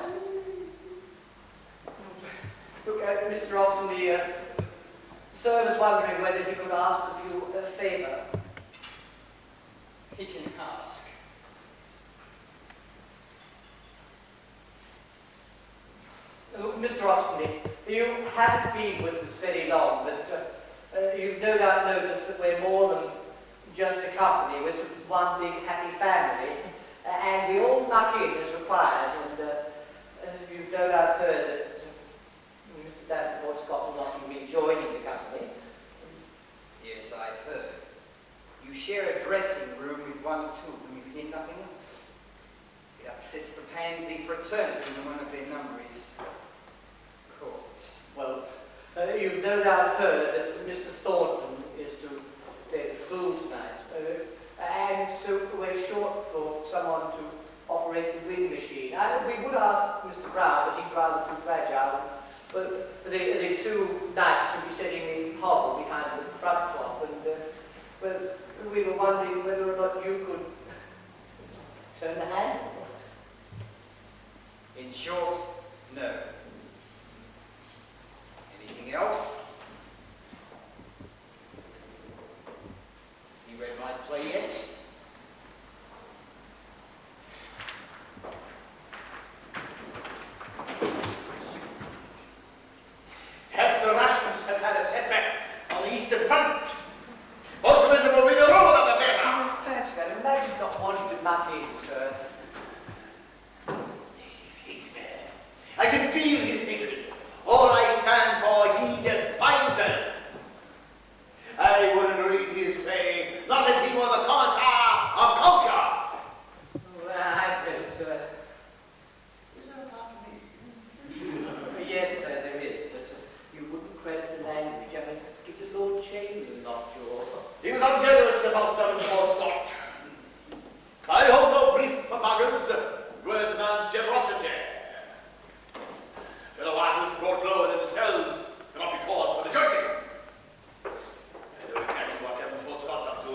Look, Mr. Oxenby, sir was wondering whether he could ask of you a favour. He can ask. Look, Mr. Oxenby, you haven't been with us very long, but you've no doubt noticed that we're more than just a company. We're sort of one big happy family, and we all muck in as required, and you've no doubt heard that Mr. Davenport Scott will not be joining the company. Yes, I've heard. You share a dressing room with one or two and you hear nothing else. It upsets the pansy fraternity when one of their number is caught. Well, you've no doubt heard that Mr. Thornton is to play the fool tonight, and so we're short for someone to operate the wind machine. We would ask Mr. Brown, but he's rather too fragile. But the two knights will be sitting in hobble behind the front cloth, and well, we were wondering whether or not you could turn the handle. In short, no. Anything else? Has he read my play yet? Perhaps the Russians have had a setback on the Eastern Front. Bolshevism will be the rule of the theatre. Fancy that. Imagine not wanting to muck in, sir. He hates me. I can feel his hatred. All I stand for, he despises. I wouldn't read his play, not if he were the commissar of culture. Well, I feel it, sir. Is there a part of me? Yes, sir, there is, but you wouldn't credit the language. I mean, give the Lord Chamberlain not your... He was ungenerous about Davenport Scott. I hold no brief for muggers, whereas the man's generosity. Fellow artists brought low in themselves cannot be cause for rejoicing. I know exactly what Davenport Scott's up to.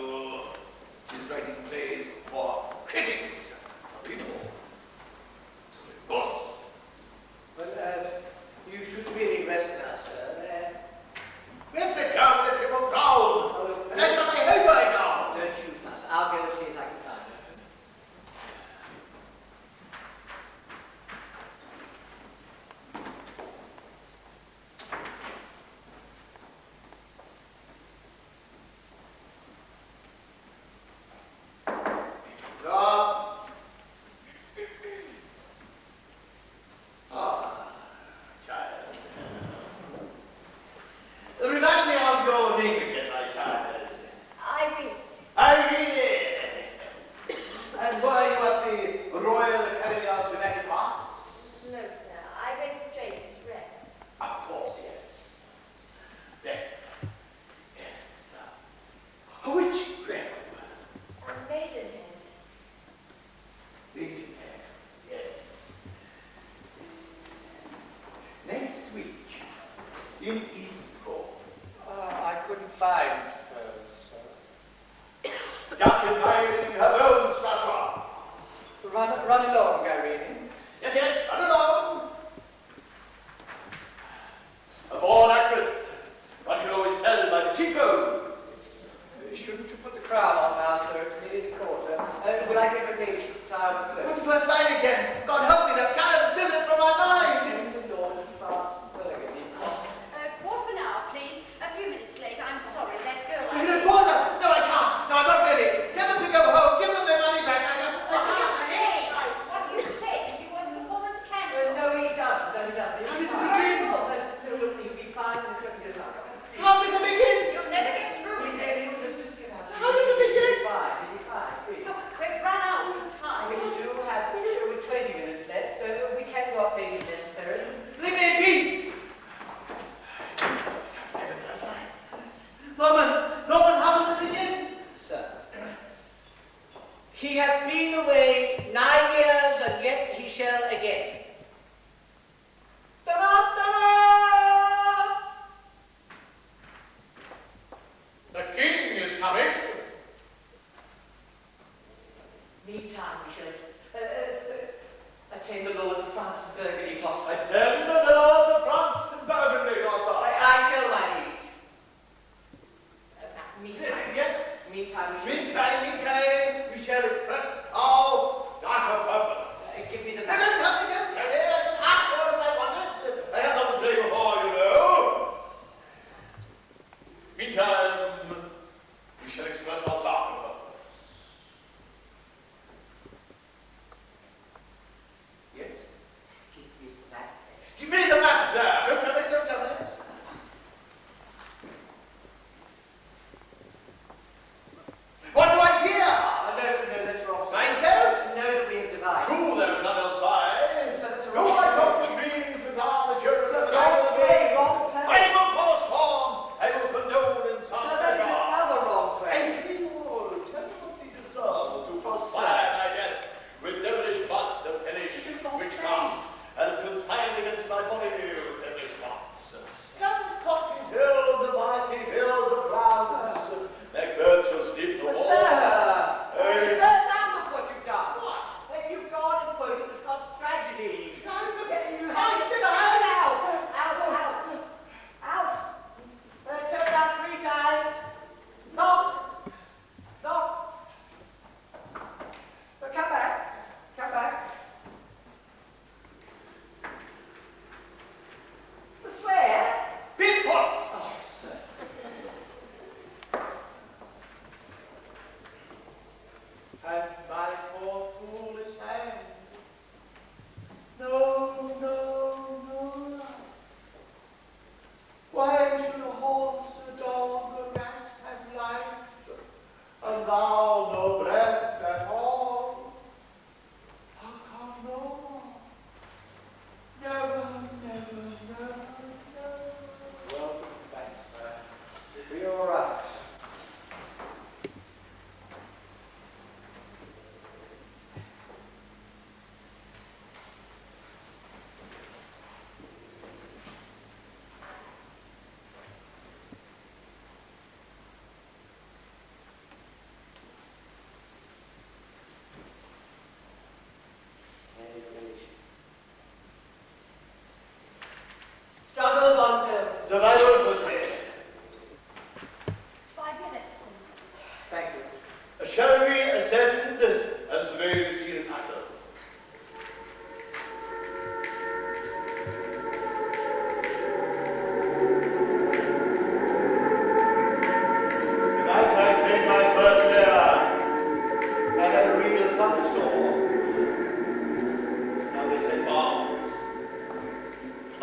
He's writing plays for critics, for people. Both. Well, you should really rest now, sir. Where's the ground that people ground? And I got my head right now. Don't shoot us. I'll go and see if I can find her. Child. Remind me of your name again, my child. Irene. And were you at the Royal Academy of Dramatic Arts? No, sir. I went straight to rep. Of course, yes. Then, yes. Which rep? Maidenhead. Maidenhead, yes. Next week, in Eastbourne. I couldn't find her, sir. Just admiring her own statuette. Run along, Irene. Yes, yes, run along. A born actress. One can always tell by the cheekbones. Shouldn't you put the crown on now, sir? It's nearly the quarter. Will I get her ladyship to tie on the What's clothes? the first line again? God help me, that child has driven it from my mind. The Lord of France and Burgundy. Quarter of an hour.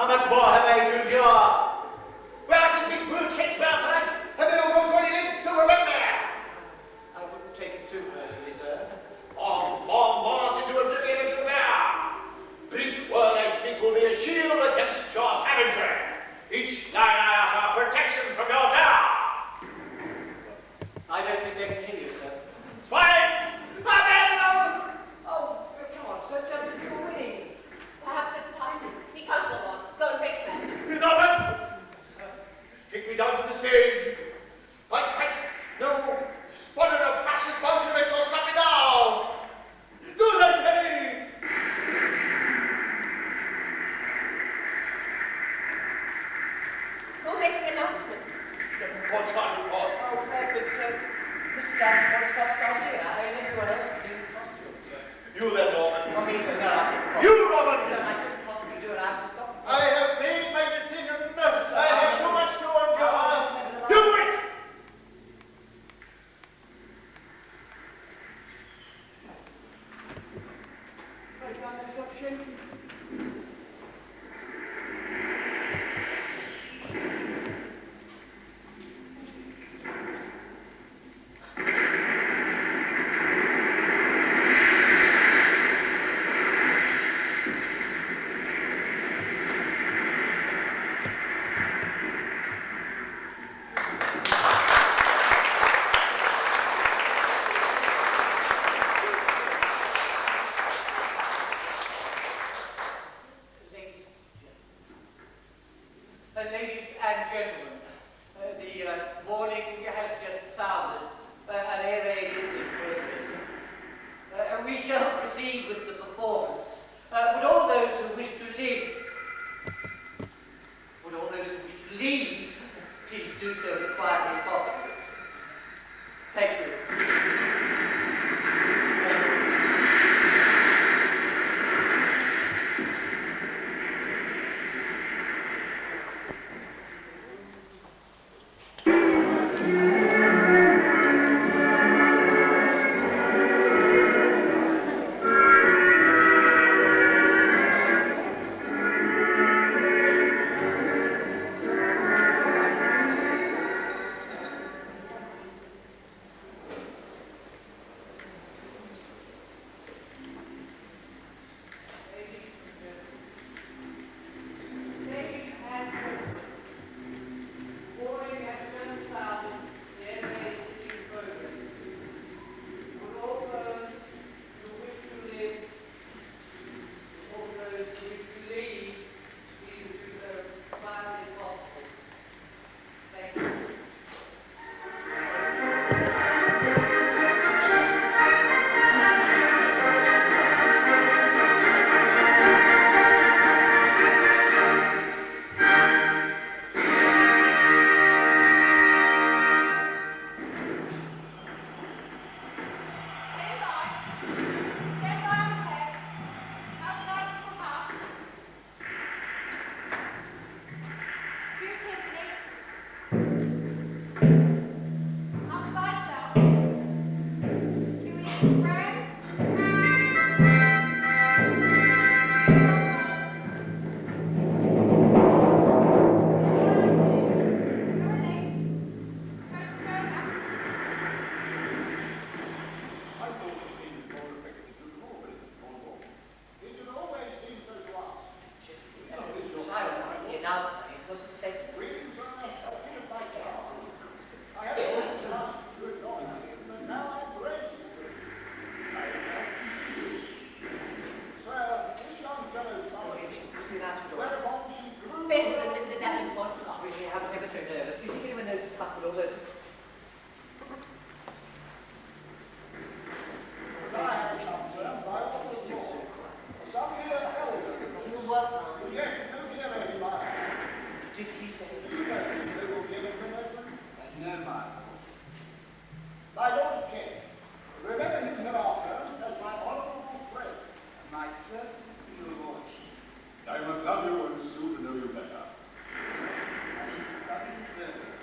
How much more have I to endure? We're at this big Will Shakespeare tonight. Have you got 20 links to remember? I wouldn't take it too personally, sir. On Mars into oblivion if you dare. But each word I speak will be a shield against your savagery. Each line I utter protection from your terror. I don't think they can hear you, sir. Swine! My man is over! Oh, come on, sir, just you're winning. Perhaps it's time. He can't go on. Go and fetch men. Norman! Take me down to the stage. Like Christ, no squadron of fascist Bolsheviks will stop me down. Do the thing! Who'll make the announcement? What's on report? Oh, but Mr. Davenport Scott's down here. I mean, everyone else is in costume, sir. You then, Norman. Oh, me, sir, no, I couldn't possibly. You, Norman! Sir, I couldn't possibly do it. I have to stop. I have made my decision. No, sir, I have too much to endure. Do it! I can't stop shaking. Ladies and gentlemen, the warning has just sounded. An air raid is in progress. We shall proceed with the performance. Would all those who wish to leave, please do so as quietly as possible. Thank you.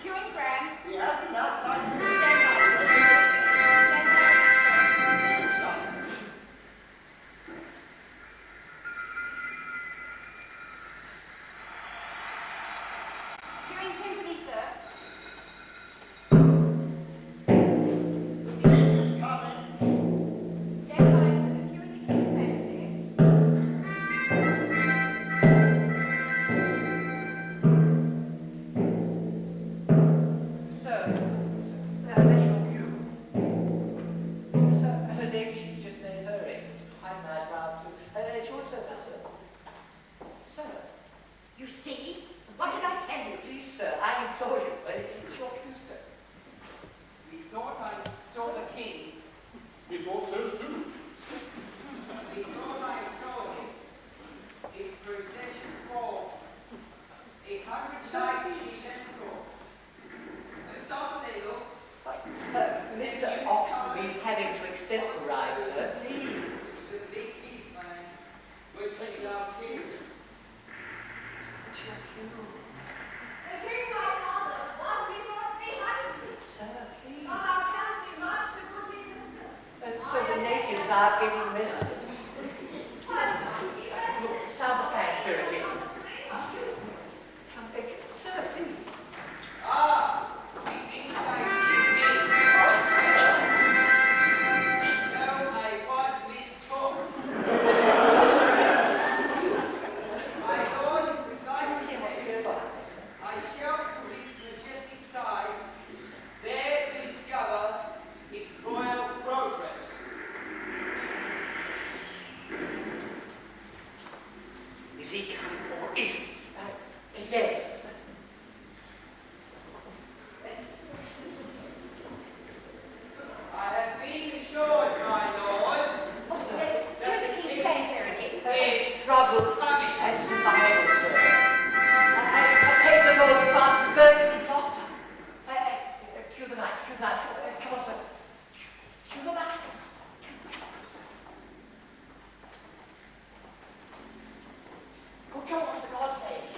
Queuing, Gran. We have to train timpani, sir. The train is coming. Stand by, sir. Here are the king's fancy. Sir, that's your cue. Sir, her ladyship's just made her entrance. Quite a nice round too. It's your turn now, sir. Sir, You see? What did I tell you? please, sir, I implore you. It's your cue, sir. We thought I saw the king. We thought so too. We thought I saw him. His procession formed 100 knights in escort. Suddenly looked. Mr. Oxenby's having to extemporize, sir. Please. The big heath man, which is our king. It's your cue. The king, my father, was before behind me. Sir, please. While our country marched the good minister. So the natives are getting restless. Look, sound the fan here again. Sir, please. Ah! The inside king. No, I was mistook. My lord, with thy consent, I shall to his majestic side, there discover his royal progress. Is he coming or isn't he? Yes. I have been assured, my lord, Sir, Here are the king's fancy again. struggle and survival, sir. I take the Lord of France, Burgundy, Gloucester. Cue the knights, cue the knights. Come on, sir. Cue the knights. Oh, go on, for God's sake.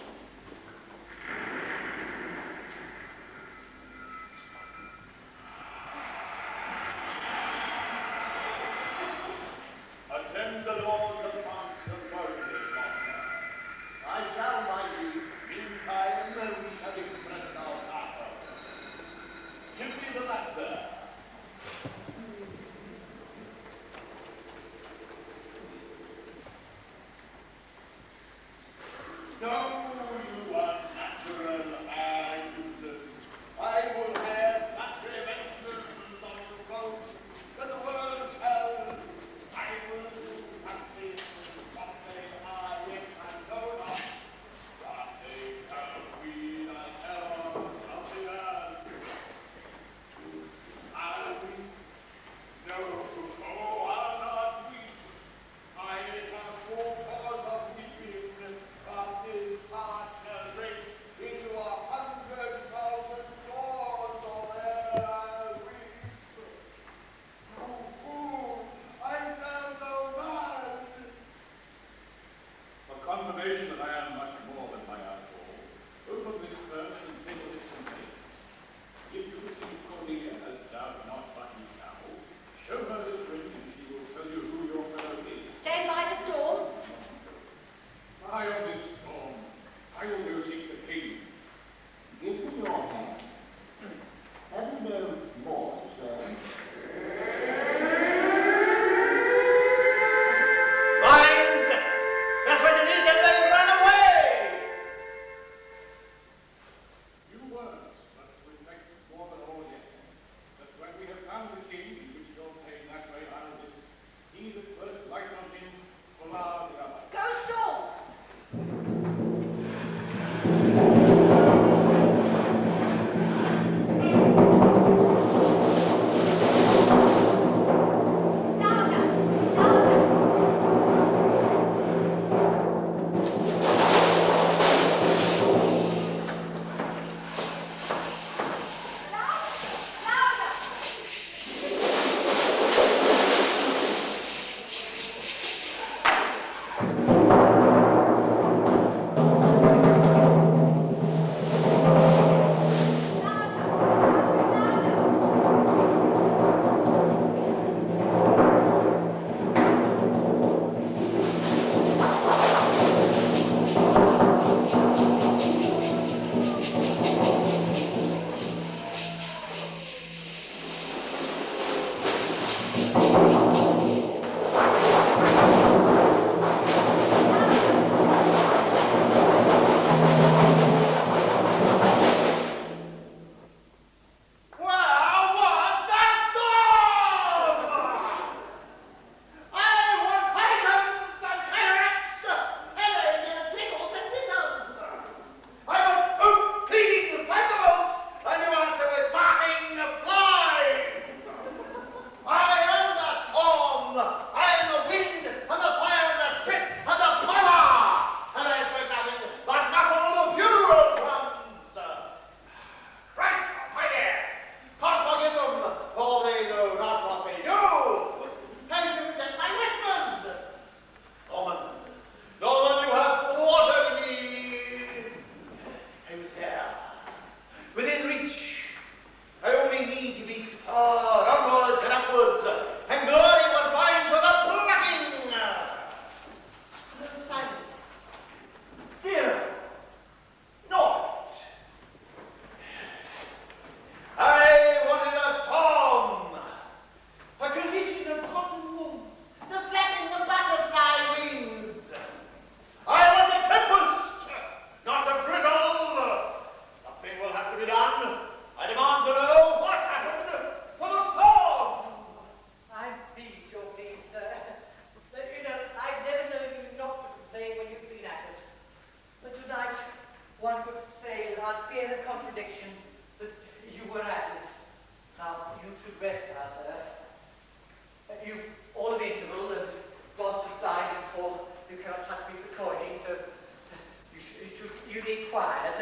be quiet,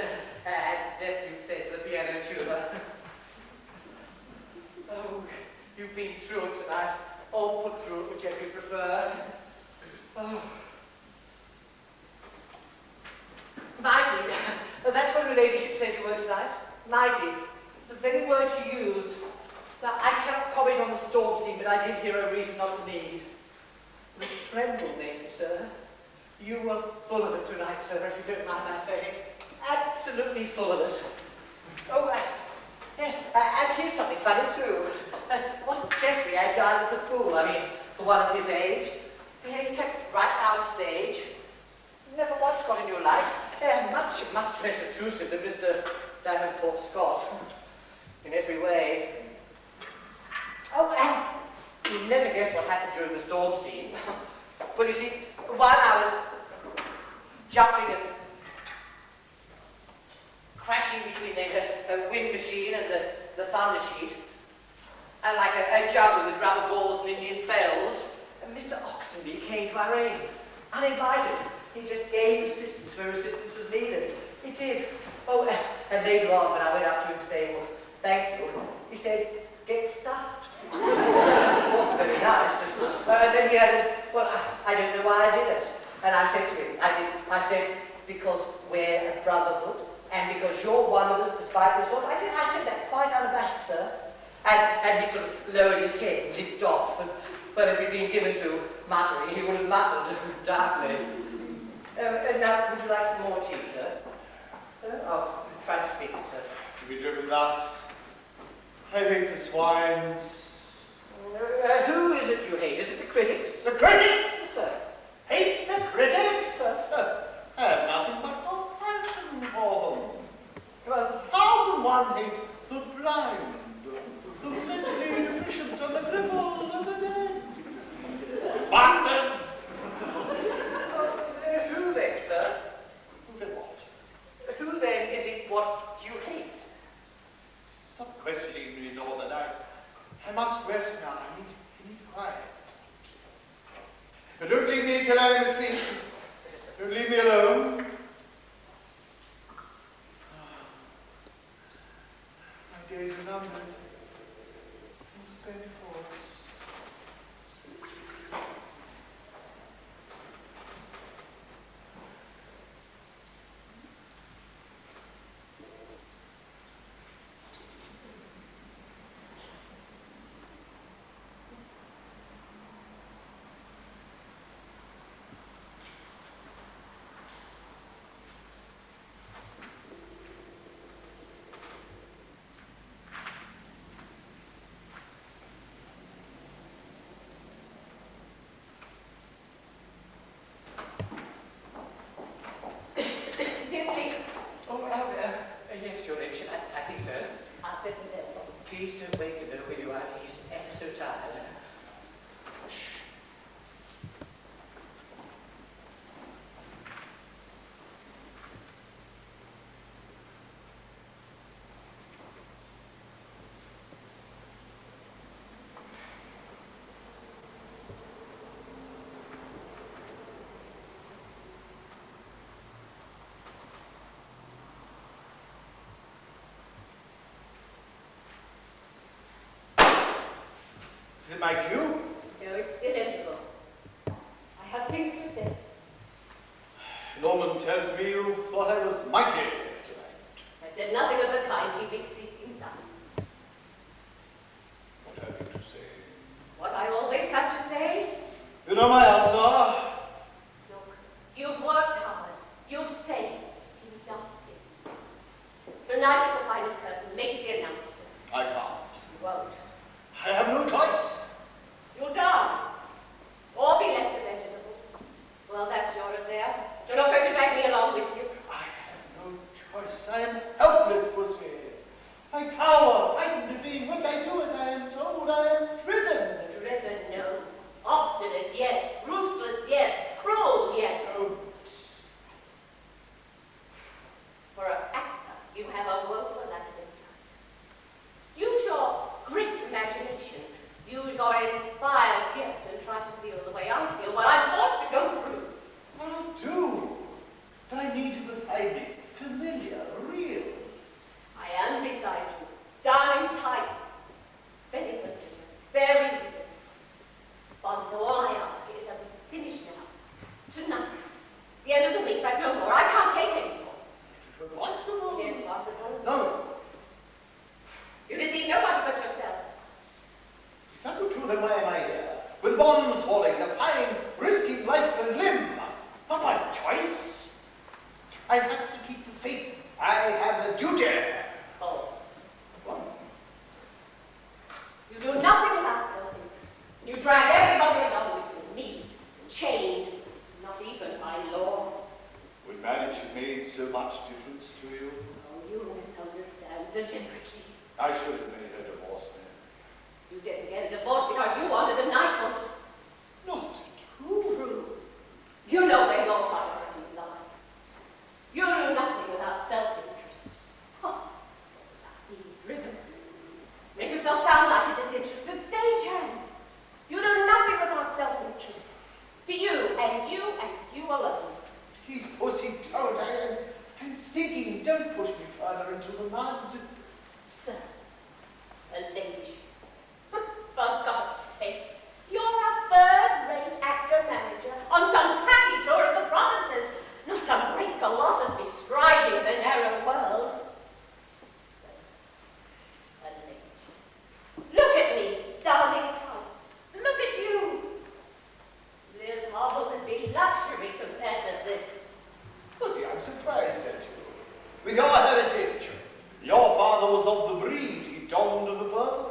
as Deputy said to the piano tuner. Oh, you've been through it tonight, or put through it, whichever you prefer. Oh. Mighty, that's what your ladyship said you were tonight. Mighty, the very word she used. Now, I cannot comment on the storm scene, but I did hear a reason not to need. The tremble, maybe, sir. You were full of it tonight, sir, if you don't mind my saying. Absolutely full of it. Oh, yes, and here's something funny, too. Wasn't Geoffrey agile as the fool? I mean, for one of his age. He kept right out stage. Never once got a new light. Much less obtrusive than Mr. Davenport Scott. In every way. Oh, and you'll never guess what happened during the storm scene. Well, you see, while I was jumping and crashing between the wind machine and the thunder sheet, and like a juggle with rubber balls and Indian bells, Mr. Oxenby came to our aid, uninvited. He just gave assistance where assistance was needed. He did. Oh, and later on, when I went up to him saying, well, thank you, he said, get stuffed. It wasn't very nice, but then he added, well, I don't know why I did it. And I said to him, I said, because we're a brotherhood, and because you're one of us despite yourself. I said that quite unabashed, sir. And he sort of lowered his head, lipped off, but if he'd been given to muttering, he would have muttered darkly. And now, would you like some more tea, sir? Oh, try to speak it, sir. To be driven thus, I hate the swines. Who is it you hate? Is it the critics? The critics! Sir. Hate the critics! Sir. I have nothing but compassion for them. Well, How can one hate the blind, the mentally deficient, and the crippled, and the dead? Bastards! who then, sir? Who then what? Who then is it what you hate? Stop questioning me, Norman. I must rest now. I need quiet. But don't leave me till I am asleep. Don't leave me alone. My days are numbered. And spent for us. Yes, your ladyship, I think so. I'll sit in bed. Please don't wake him, though, will you? He's ever so tired. Shh. Is it my cue? No, it's still edible. I have things to say. Norman tells me you thought I was mighty tonight. I said nothing of the kind. He makes these things up. What have you to say? What I always have to say? You know my answer. Look, you've worked hard. You've saved. You've done this. Tonight at the final curtain, make the announcement. I can't. You won't. I have no choice. You'll die. Or be left a vegetable. Well, that's your affair. You're not going to drag me along with you. I have no choice. I am helpless, pussy. I cower, frightened of being what I do as I am told. I am driven. Driven, no. Obstinate, yes. Ruthless, yes. Cruel, yes. Oh, For an actor, you have a woeful lack of insight. Use your great imagination. Use your inspired gift and try to feel the way I feel what I'm forced to go through. what I'll do. But I need you beside me. familiar, real. I am beside you, down in tights. Very good, very good. But so all I ask is that we finish now. Tonight. The end of the week, but no more. I can't take any more. Is it possible? It is possible. No. You deceive nobody but yourself. If that were true, then why am I here? With bombs falling, defying, risking life and limb. Not by choice. I have to keep the faith. I have a duty. Oh. What? You do nothing without self-interest. You drag everybody along with you, me, chained, not even by law. Would marriage have made so much difference to you? Oh, you misunderstand deliberately. I should have made a divorce then. You didn't get a divorce because you wanted a knighthood. Not true. True. You know where your priorities lie. You do nothing without self-interest. Oh, you're driven. Make yourself sound like a disinterested stagehand. You do nothing without self-interest. For you, and you, and you alone. Please, pussy toad, I'm sinking. Don't push me further into the mud. Sir, a lady. For God's sake, you're a third-rate actor-manager on some tatty tour of the provinces, not some great colossus bestriding the narrow world. Sir, a lady. Look at me, darling tights. Look at you. Liz Hobble would be luxury compared to this. Pussy, I'm surprised at you. With your heritage, your father was of the breed. He donned the purple.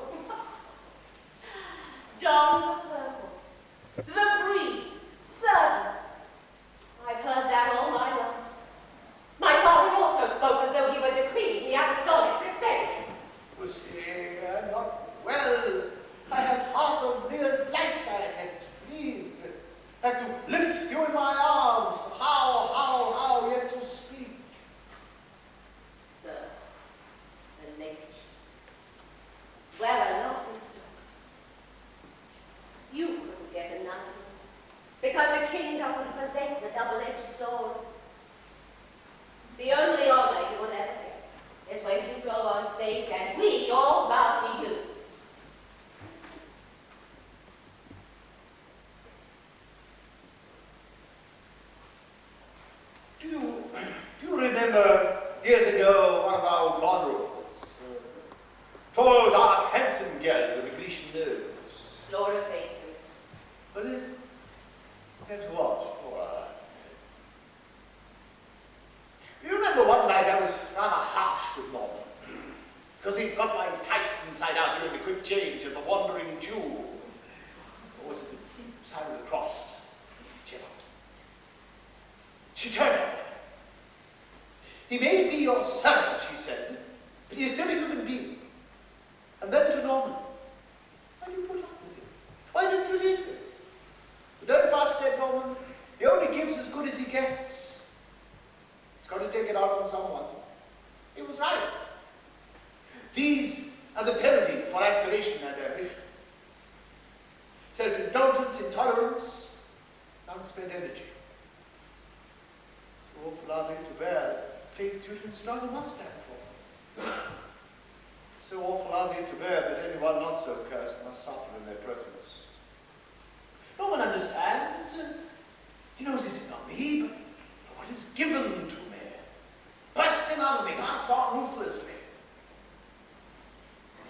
Don the Purple. The breed. Servants. I've heard that all my life. My father also spoke as though he were decreeing the apostolic succession. Pussy, I'm not well. I have half of Leah's lifetime yet to live. I have to lift you in my arms, to howl, yet to speak. Sir, the lady. Where a lovely soul. You couldn't get a knighthood, because a king doesn't possess a double-edged sword. The only honor you will ever get is when you go on stage and we all bow to you. Do you remember years ago one of our godrovers? Tall, dark, handsome girl with a Grecian nose. Flora Baker. Was it? That was Flora. You remember one night I was rather harsh with Norman, because he'd got my tights inside out during the quick change of the Wandering Jew. Or was it the sign of the cross? Whichever. She turned on me. He may be your servant, she said, but he is still a human being. And then to Norman, why do you put up with him? Why don't you leave him? But don't fuss, said Norman. He only gives as good as he gets. He's got to take it out on someone. He was right. These are the penalties for aspiration and ambition. Self-indulgence, intolerance, unspent energy. So awful hardly to bear. Faith, duty, and struggle must stand for. So awful hardly to bear that anyone not so cursed must suffer in their presence. No one understands. He knows it is not me, but what is given to me. Bursting out of me, can't start ruthlessly.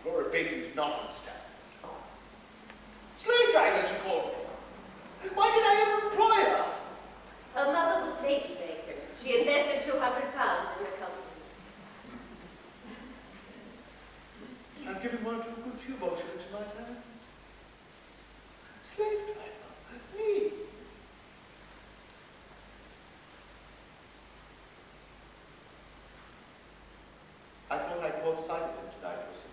Laura Bacon did not understand. Slave driver, she called me. Why did I ever employ her? Her mother was Lady Bacon. She invested £200 in the company. I've given one too good few motions in my time. Slave driver, me. I thought I caught sight of him tonight, Lucy.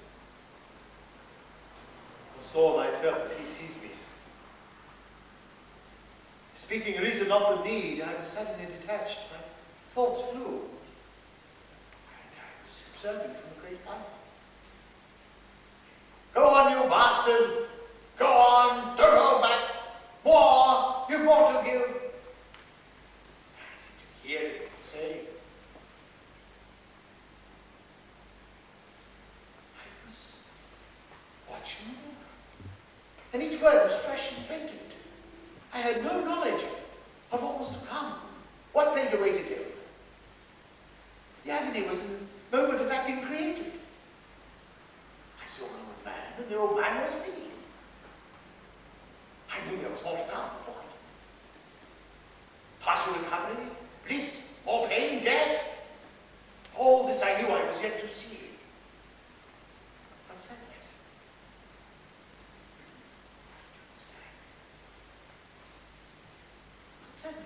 I saw myself as he sees me. Speaking reason, not the need, I was suddenly detached. My thoughts flew. And I was observing from a great height. Go on, you bastard! Go on! Don't hold back! More! You've more to give! I seem to hear it say, and each word was fresh and fragrant. I had no knowledge of what was to come, what fate awaited him. The agony was in the moment of that being created. I saw an old man, and the old man was me. I knew there was more to come. What? Partial recovery, bliss, more pain, death. All this I knew I was yet to see. What's that letter? What's that letter?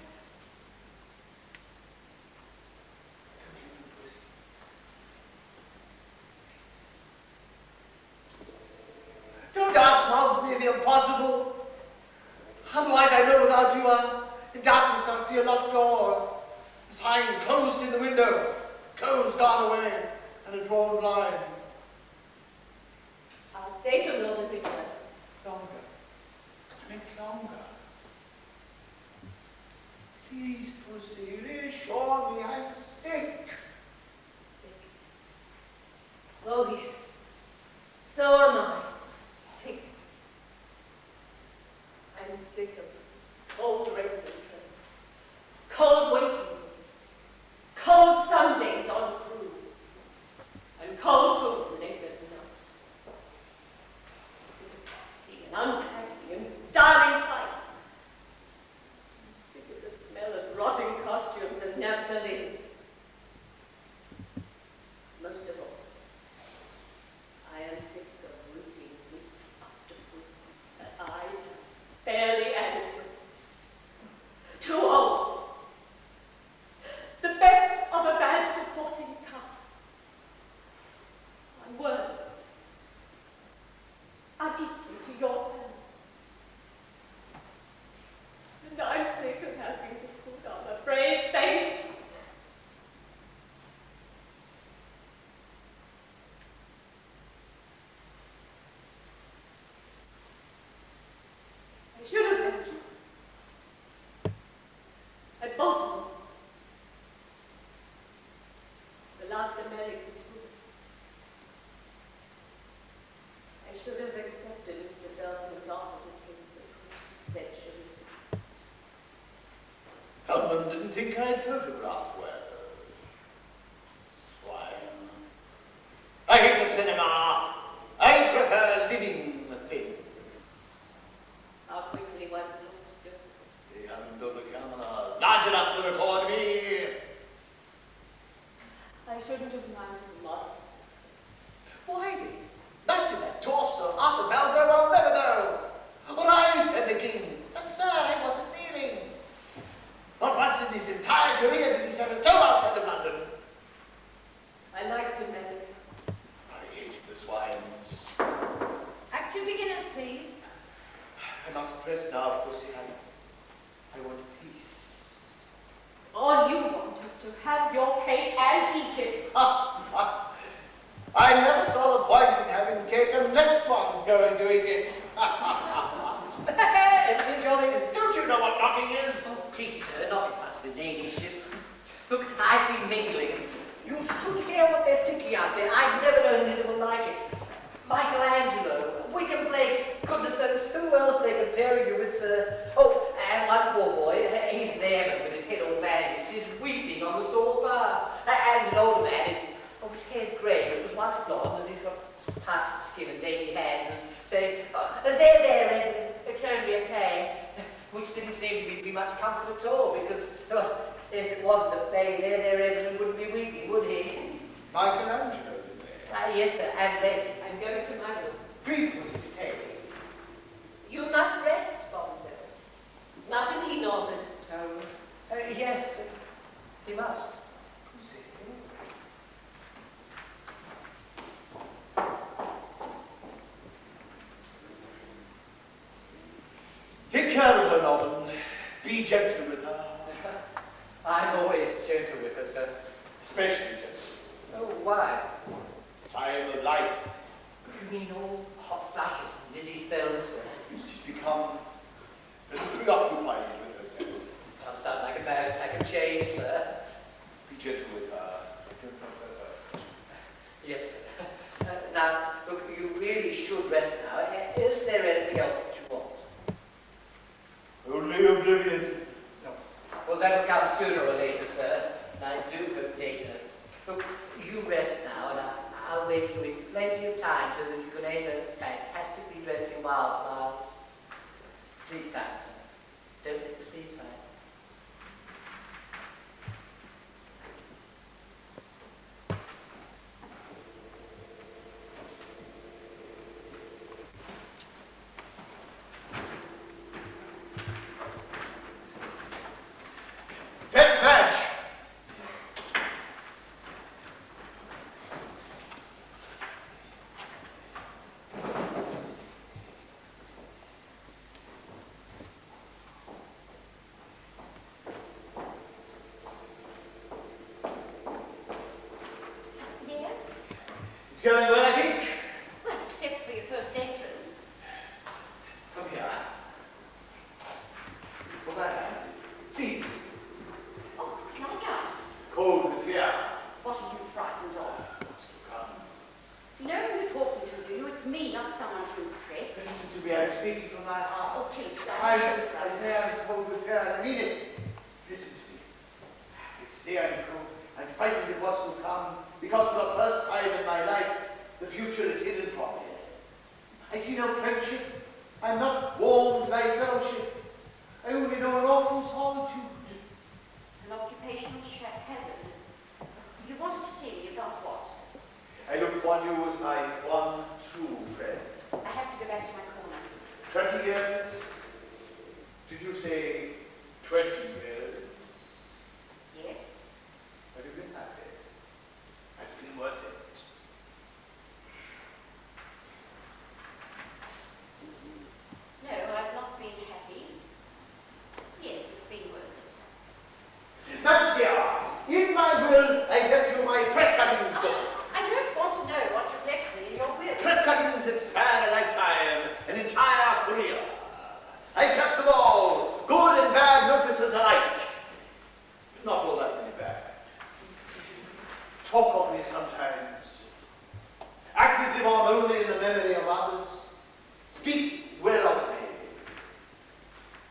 Don't ask of me the impossible. Otherwise I know without you are in darkness. I'll see a locked door, a sign closed in the window, closed, gone away, and a drawn blind. I'll stay till Northern returns. Longer. Make longer. Please, Pussy, reassure me I'm sick. Sick. Oh, yes. So am I. Sick. I'm sick of cold railway trains, cold waiting rooms, cold Sundays on cruise, and cold food late at night. Sick of packing and unpacking and darning tights. I'm sick of the smell of rotting costumes and naphthalene. Most of all, I am sick of roofing week after week that I am barely adequate. Too old. The best of a bad supporting cast. I'm worthy. I'm equal to your talents. And I'm sick of having to put on a brave face. I should have left you at Baltimore, the last American tour. I should have accepted Mr. Darwin's offer to take the section. Feldman didn't think I'd photograph well. Swine. I hate the cinema. I prefer living things. How quickly one's looks go. They haven't built a camera large enough to record me. I shouldn't have minded modest success. Why? Back to that torso after Belgrade, I'll never know. Well, I said the king, but sir, I wasn't feeling. Not once in his entire career did he set a toe outside of London. I liked America. I hated the swines. Act two beginners, please. I must press now, Pussy. I want peace. All you want is to have your cake and eat it. I never saw the point in having cake unless one's going to eat it. Everything jolly? Don't you know what knocking is? Oh, please, sir, not in front of the ladyship. Look, I've been mingling. You should hear what they're thinking out there. I've never known anyone like it. Michelangelo, William Blake, goodness knows who else they're comparing you with, sir. Oh, and one poor boy, he's there with his head all bandaged. He's weeping on the stall bar. And an older man, his hair's grey, but it was once blonde, and he's got parts of skin and dainty hands, saying, there, Evelyn, it's only a play. Which didn't seem to be much comfort at all, because if it wasn't a play, there, Evelyn wouldn't be weeping, would he? Michelangelo, did they? Yes, sir, and Blake. I'm going to my room. Please, Pussy, stay. You must rest, Bonzo. Mustn't he, Norman? Yes, he must. Take care of her, Norman. Be gentle with her. I'm always gentle with her, sir. Especially gentle. Oh, why? Time of life. You mean all hot flashes and dizzy spells, sir? She's become a little preoccupied with herself. Does sound like a bad attack of change, sir. Be gentle with her. Don't hurt her. Yes, sir. Now, look, you really should rest now. Is there anything else that you that'll come sooner or later, sir. And I do hope later. Look, you rest now, and I'll wait for you with plenty of time so that you can enter fantastically dressed in wildflowers. Sleep tight, sir. Don't let the fleas bite. Tenth match. Yes? It's going well, I think. Well, except for your first entrance. Come here. Come back. Please. Oh, it's like us. Cold with fear. What are you frightened of? What's to come? You know who you're talking to, do you? It's me, not someone to impress. Listen to me, I'm speaking from my heart. Oh, please, I I'm sure. say I'm cold with fear, and I mean it. Listen to me. You say I'm cold. I'm frightened at what's to come, because for the first time in my life, the future is hidden from me. I see no friendship. I'm not warmed by fellowship. I only know an awful solitude. An occupational hazard. You wanted to see me about what? I look upon you as my one true friend. I have to go back to my corner. 20 years? Did you say 20 years? Yes? Have you been happy? Has it been worth it? No, I've not been happy. Yes, it's been worth it. Madge dear, in my will, I left you my press cuttings book. I don't want to know what you've left me in your will. Press cuttings that span a lifetime, an entire career. I kept them all, good and bad notices alike. Not all that many bad. Talk of me sometimes. Act as if I'm only in the memory of others. Speak well of me.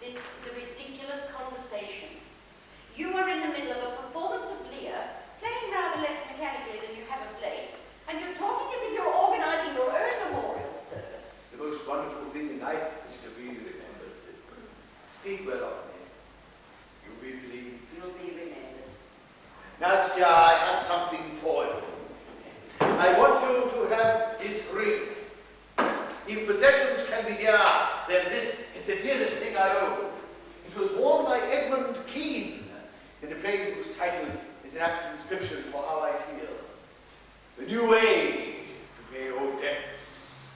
This is a ridiculous conversation. You are in the middle of a performance of Lear, playing rather less mechanically than you have of late, and you're talking as if you're organizing your own memorial service. The most wonderful thing in life is to be remembered. Speak well of me. You will be believed. You'll be remembered. Nadja, I have something for you. I want you to have this ring. If possessions can be dear, then this is the dearest thing I own. It was worn by Edmund Kean in a play whose title is an apt inscription for how I feel. The new way to pay old debts.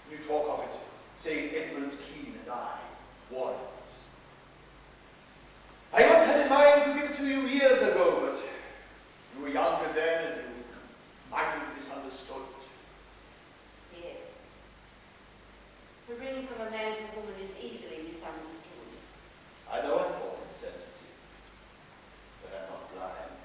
When you talk of it, say Edmund Kean and I wore it. I once had in mind to give it to you years ago, but you were younger then and you might have misunderstood. Yes. A ring from a man to a woman is easily misunderstood. I know I'm more insensitive, but I'm not blind.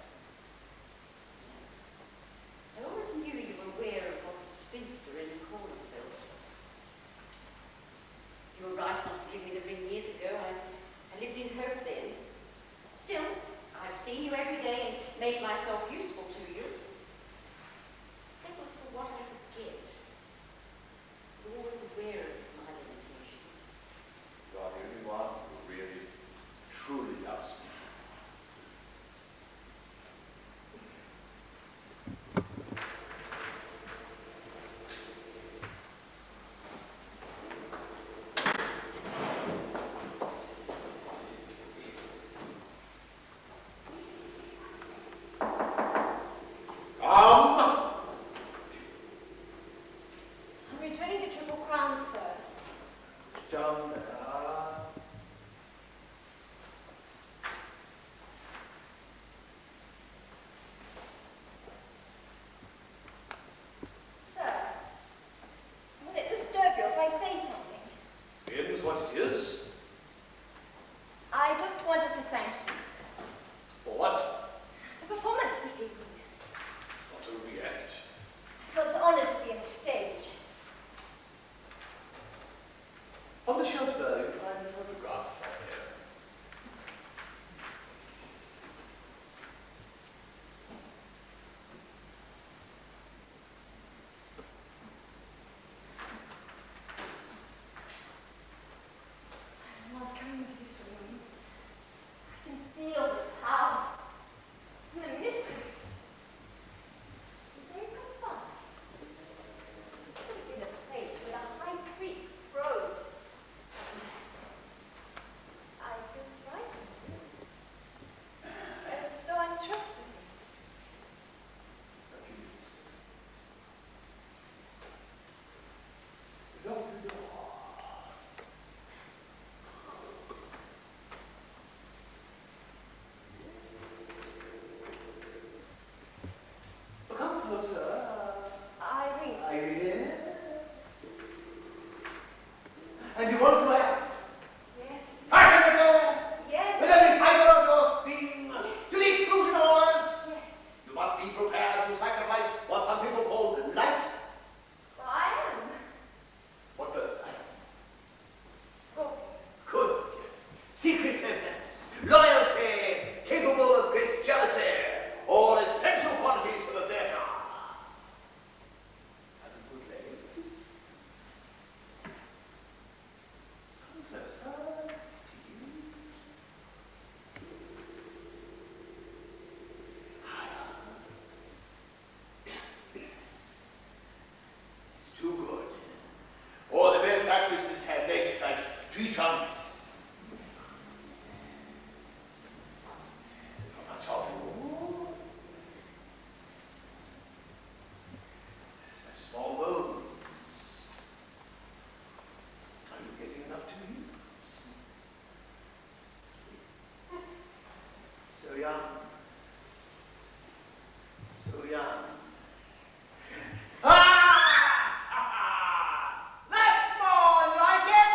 to sacrifice what some people call life? Well, I am. What bird sign? Scorpion. Good. Secret evidence, loyalty, capable of great jealousy, all essential qualities for the theatre. Have a good lady, please. Come closer. See you. Too good. All the best actresses have legs like tree trunks. So much of you. Such small bones. Are you getting enough to eat? So young. So young. That's more like it!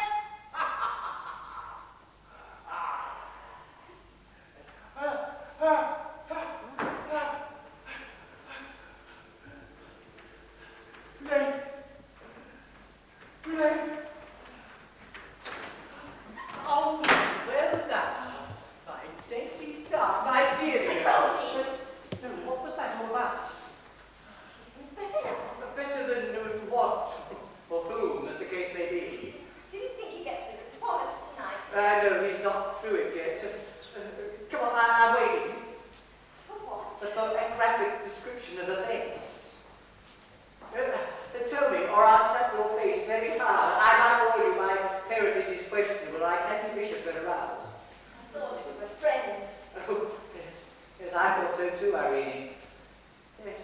Oh, well done. My dainty duck, my dearie. Tony. So, what was that all about? He seems better now. Better than what, or whom, as the case may be. Do you think he gets the performance tonight? No, he's not through it yet. Come on, I'm waiting. For what? For a graphic description of events. Tell me, or I'll slap your face very hard. I might warn you my heritage is questionable. I can be vicious when aroused. I thought we were friends. Oh, yes. Yes, I thought so too, Irene. Yes.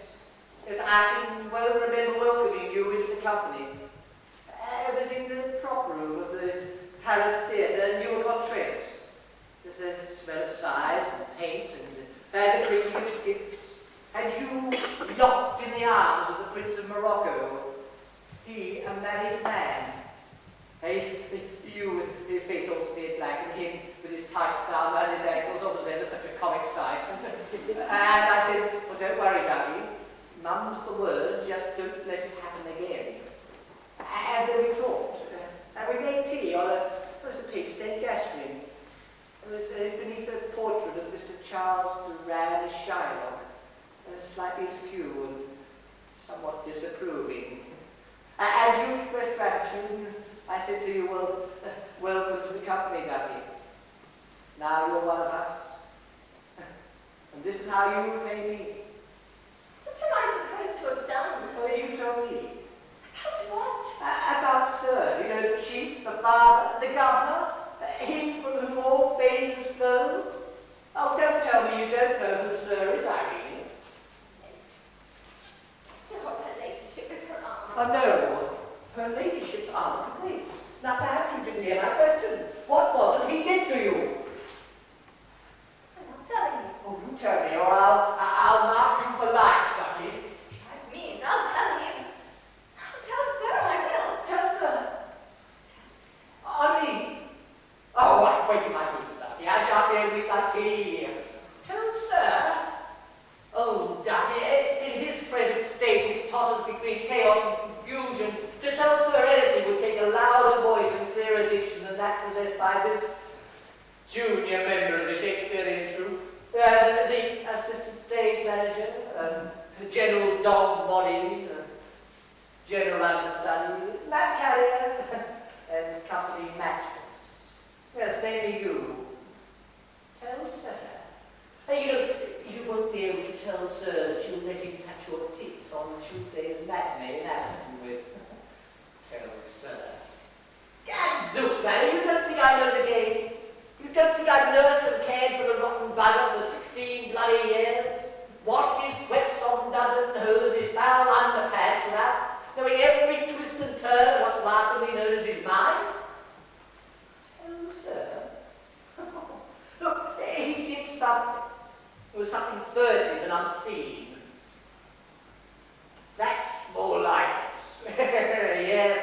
Yes, I can well remember welcoming you into the company. I was in the prop room of the Paris Theatre, and you were on Trent. There's a smell of size and paint and the creaking of skips. And you locked in the arms of the Prince of Morocco. He, a married man. You with your face all smeared black, and him with his tights down around his ankles, all was ever such a comic sight. And I said, well, don't worry, Dougie. Mum's the word, just don't let it happen again. And then we talked. And we made tea on a pig-stained gas ring. It was beneath a portrait of Mr. Charles Duran as Shylock, slightly askew and somewhat disapproving. And you expressed gratitude. I said to you, well, welcome to the company, Dougie. Now you're one of us. And this is how you repay me. What am I supposed to have done? Well, you told me. About what? About Sir, you know, the chief, the father, the governor, him from whom all favors flow. Oh, don't tell me you don't know who Sir is, Irene. Oh, her ladyship with her arm. Oh, no. Her ladyship's arm, please. Now, perhaps you didn't hear my question. What was it he did to you? I'm not telling you. Oh, you tell me, or I'll mark you for life, Ducky. Strike me and I'll tell you. I'll tell Sir, I will. Tell Sir. Tell Sir. Irene. Oh, I'm quaking my boots, Ducky. I shan't be able to eat my tea. Tell Sir. Oh, Ducky, in his present state, which totters between chaos and confusion, to tell Sir anything would take a louder voice and clearer diction than that possessed by this junior member of the Shakespearean troupe. The assistant stage manager, general dog's body, general understudy, mat carrier, and company mattress. Yes, namely you. Tell Sir. You won't be able to tell Sir that you'll let him touch your tits on Tuesday's matinee in Aston. Tell Sir. Gadzooks, man, you don't think I know the game? You don't think I've nursed and cared for the rotten bugger for 16 bloody years? Washed his sweat sodden dudded and hosed his foul underpants without knowing every twist and turn of what's laughingly known as his mind? Tell Sir. Look, he did something. It was something furtive and unseen. That's more like it. Yes,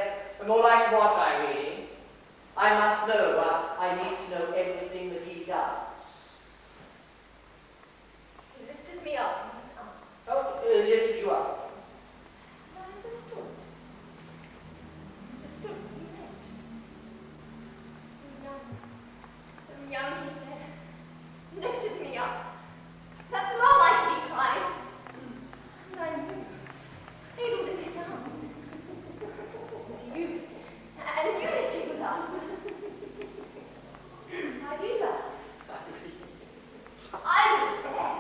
more like what, Irene? I must know. I need to know everything that he does. He lifted me up in his arms. Oh, lifted you up. I understood. Understood what you meant. So young, he said. Lifted me up. That's more like it, he cried. And I knew. Cradled in his arms. It was you. And Eunice he was after. I do that. I was there.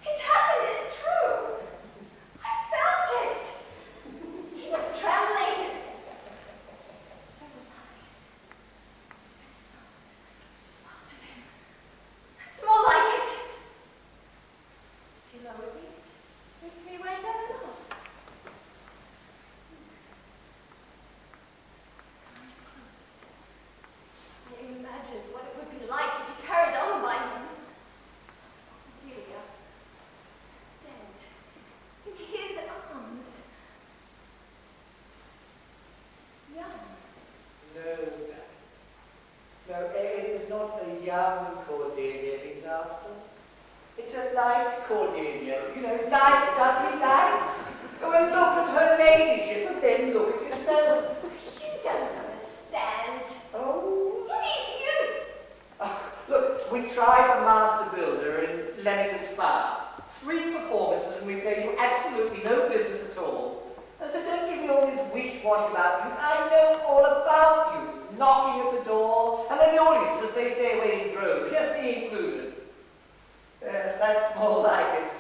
It happened, it's true. I felt it. He was trembling. So was I. His arms. Part of him. That's more like it. She lowered me. Lifted me way down and off. Eyes closed. I imagined what it would be like to be carried on by him. Delia, dead, in his arms. Young. No, it is not a young Cordelia he's after. It's a light Cordelia, you know, light Dudley lights. Go and look at her ladyship and then look at yourself. You don't understand. Oh. It is you. Look, we tried the master builder in Leamington Spa. 3 performances and we paid you absolutely no business at all. And so don't give me all this wish-wash about you. I know all about you. Knocking at the door, and then the audience as they stay away in droves, just me included. Yes, that's more like it.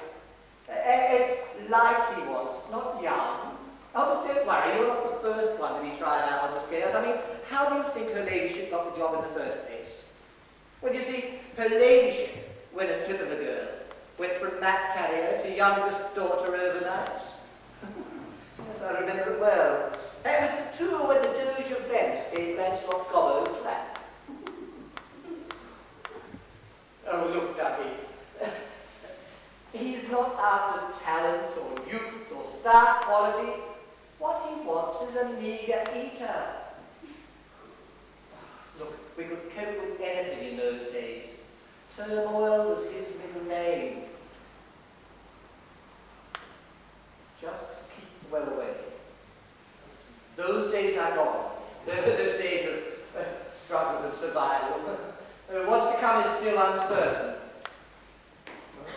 It's light he wants, not young. Oh, but don't worry, you're not the first one to be tried out on the scales. I mean, how do you think her ladyship got the job in the first place? Well, you see, her ladyship went a slip of a girl. Went from mat carrier to youngest daughter overnight. Yes, I remember it well. It was the tour when the Doge of Venice gave Lancelot Gobbo flat. Oh, look, Ducky. He's not after talent or youth or star quality. What he wants is a meager eater. Look, we could cope with anything in those days. Turmoil was his middle name. Just keep well away. Those days are gone. Those days of struggle and survival. What's to come is still uncertain.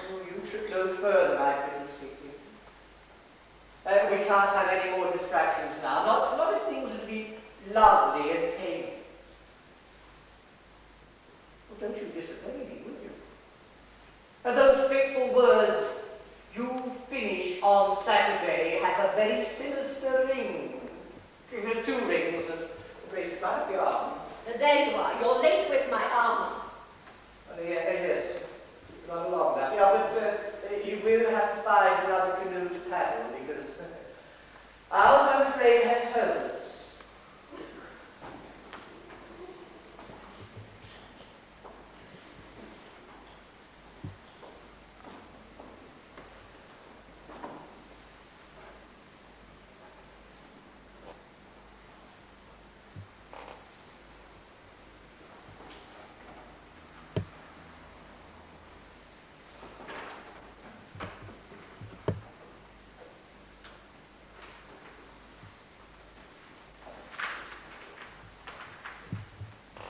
Oh, you should go further, my pretty sweetie. We can't have any more distractions now. Not if things would be lovely and painful. Well, don't you disobey me, will you? And those fateful words, "You finish on Saturday," have a very sinister ring. 2 rings and bracelet right up your arm. There you are. You're late with my armor. Yes. Run along that. Yeah, but you will have to find another canoe to paddle because ours, I'm afraid, has holes.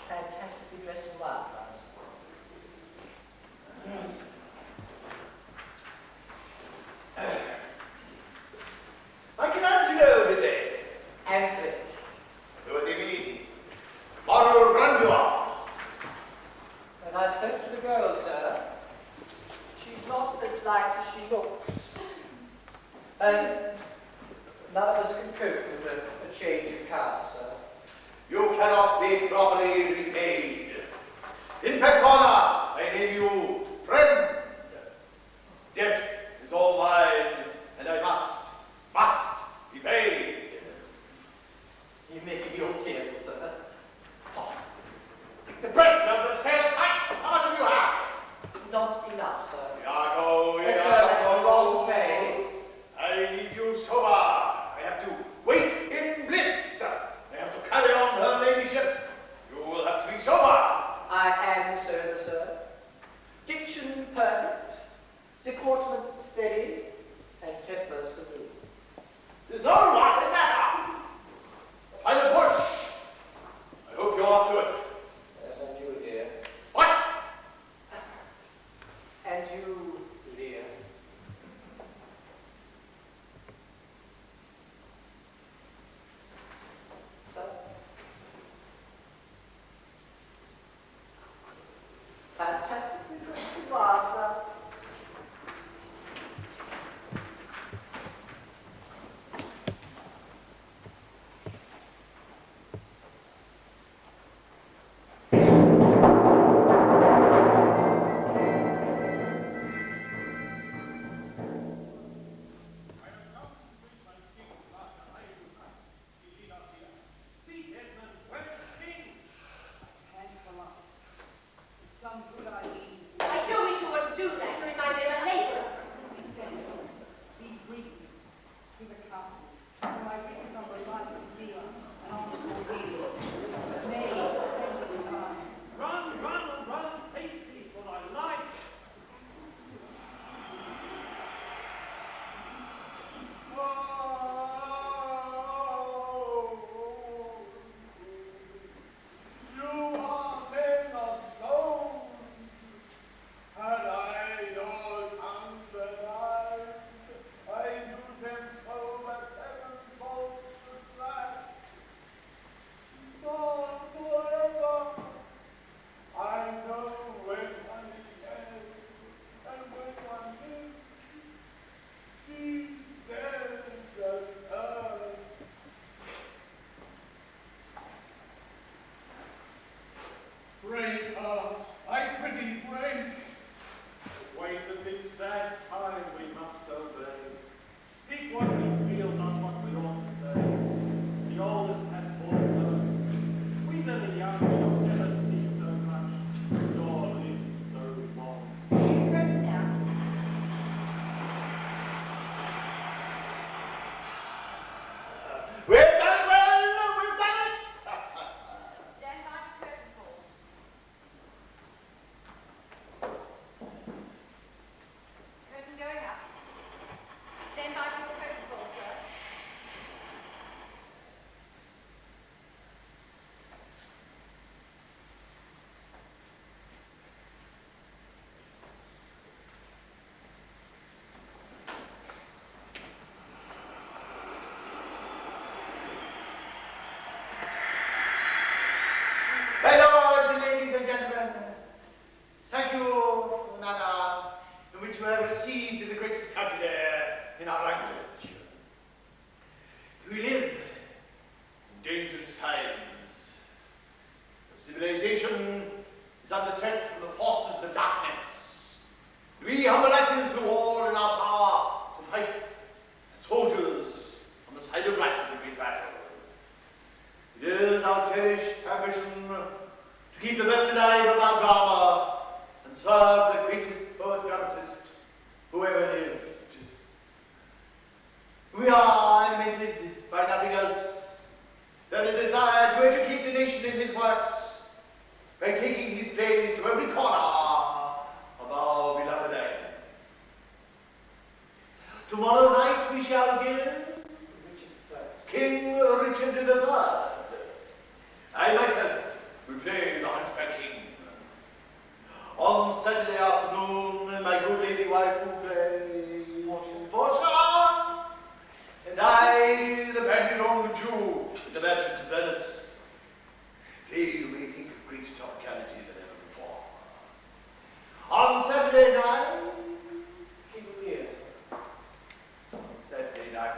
Fantastically dressed in wildflowers. Michelangelo, did they? And What do you mean? Moral grandeur. when I spoke to the girl, sir, she's not as light as she looks. And none of us can cope with a change in caste, sir. You cannot be properly repaid. In Pectona, I name you friend. Debt is all mine, and I must be paid. You're making your tearful, sir. The breath does the tail tight. How much have you had? Not enough, sir. Iago, Yes, sir, that's the wrong way. I need you sober. I have to wait in bliss. I have to carry on her ladyship. You will have to be sober. I am sober, sir. Diction, soldiers on the side of right in the great battle. It is our cherished ambition to keep the best alive of our drama and serve the greatest poet-dramatist who ever lived. We are animated by nothing else than a desire to educate the nation in his works by taking his plays to every corner of our beloved island. Tomorrow night we shall give King Richard III. I myself will play the Hunchback King. On Saturday afternoon, my good lady wife will play Portia, and I, the Babylon Jew, the merchant of Venice. Play, you may think of greater topicality than ever before. On Saturday night, King Lear. On Saturday night,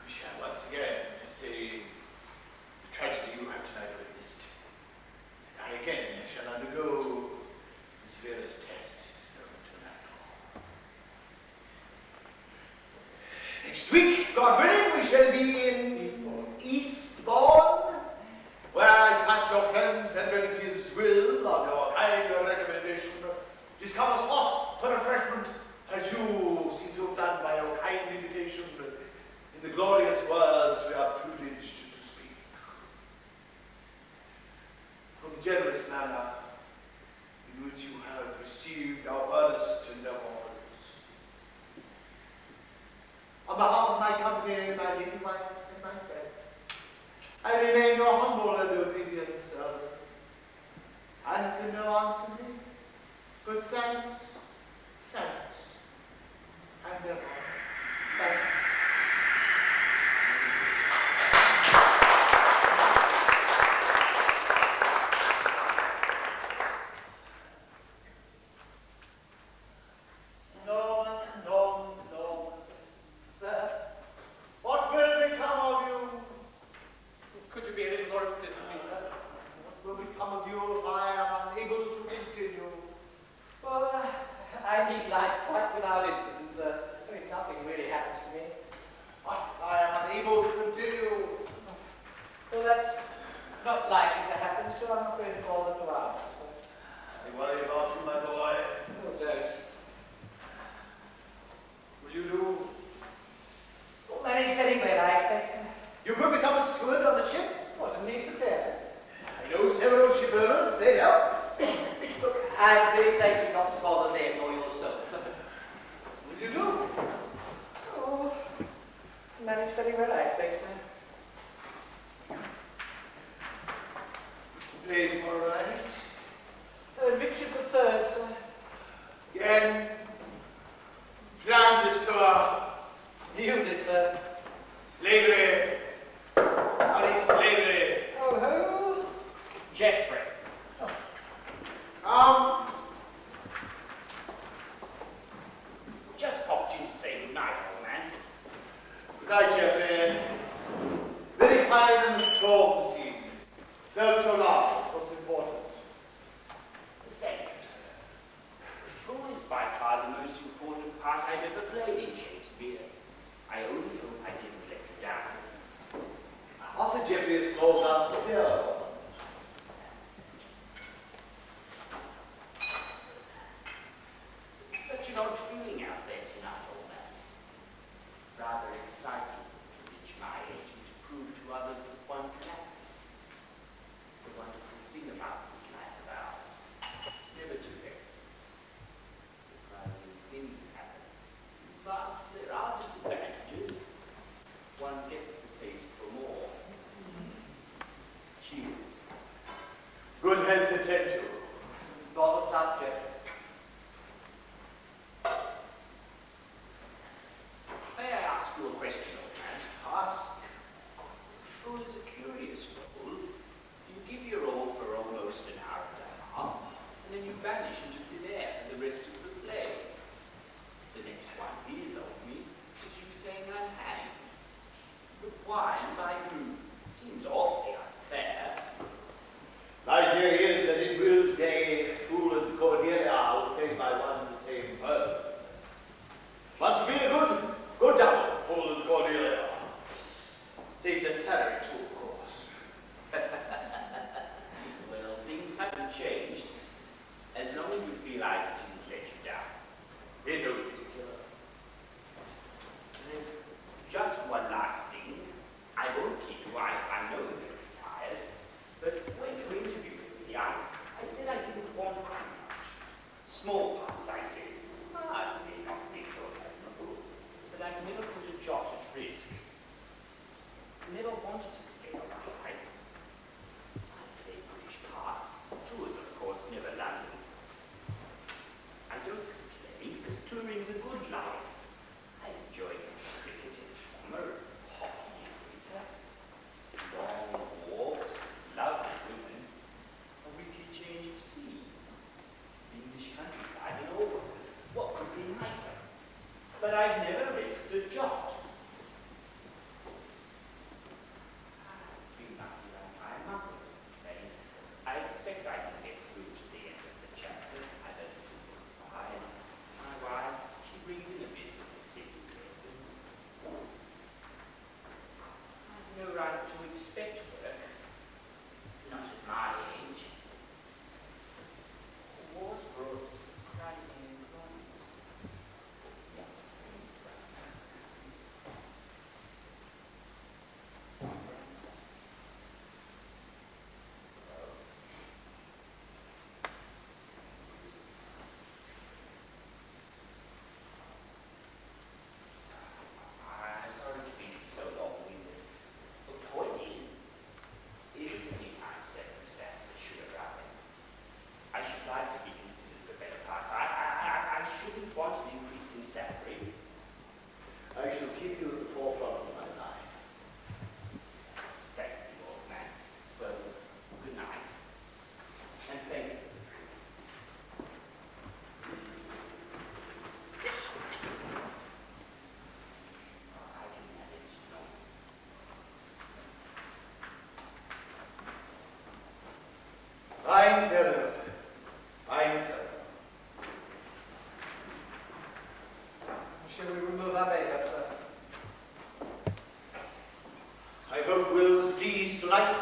we shall once again see the tragedy you have tonight witnessed. And I again shall undergo the severest test known to man. Next week, God willing, we shall be in Eastbourne, where I trust your friends and relatives will, on your kind recommendation, discover sauce for refreshment, as you seem to have done by your kind invitation in the glorious words we are privileged to speak. For the generous manner in which you have received our earnest endeavors. On behalf of my company, my lady wife, and myself, I remain your humble and obedient servant. And can no answer me? Good thanks, thanks, and ever thanks. No. Sir, What will become of you? could you be a little more explicit, please, sir? What will become of you if I am unable to continue? Well, I lead life quite without incidents. I mean, nothing really happens to me. I am unable to continue. Well, that's not likely to happen, so I'm not going to bother to ask. I worry about you, my boy. Oh, don't. Will you do? Well, managed very well, I expect, sir. You could become a steward on the ship. Wasn't need to say. I know several shipowners, they help. Look, I'm very thankful not to bother them or yourself. Will you do? Oh, managed very well, I expect, sir. Play tomorrow night. Richard III, sir. Again, plan this tour. You did, sir. Slavery. Only slavery. Oh, ho. Geoffrey. Just popped in to say good night, old man. Good night, Geoffrey. Very fine in the storm scene. Don't turn out what's important. Thank you, sir. The floor is by far the most important part I've ever played in Shakespeare. I only hope I didn't let you down. After Geoffrey is small glass of beer. Such an odd feeling out there tonight, old man. Rather exciting to reach my age and to prove to others that one can act. It's the wonderful thing about this life of ours. It's never too late. Surprising things happen. But there are disadvantages. One gets the taste for more. Cheers. never put a jot at risk. I never wanted to scale the heights. I played British parts. Tours, of course, never London. I don't complain because touring's a good life. I enjoy cricket in summer, hockey in winter, long walks, lovely women, a weekly change of scene. The English countryside and all this. What could be nicer? But I've never risked a jot. I've been lucky on my muscle complain. I expect I can get through to the end of the chapter. I don't do goodbye. My wife, she brings in a bit of the singing lessons. I've no right to expect work. Not at my age. War's brought surprising employment. Youngsters in grandson. I'm sorry to be so long-winded. The point is it any time circumstances should arise, I should like to be considered for better parts. I shouldn't want an increase in salary. I shall keep you at the forefront of my mind. Thank you, old man. Well, good night. And thank you. I can manage, no. Fine fellow. Fine fellow. Shall we remove our makeup, sir? I hope Will's pleased tonight.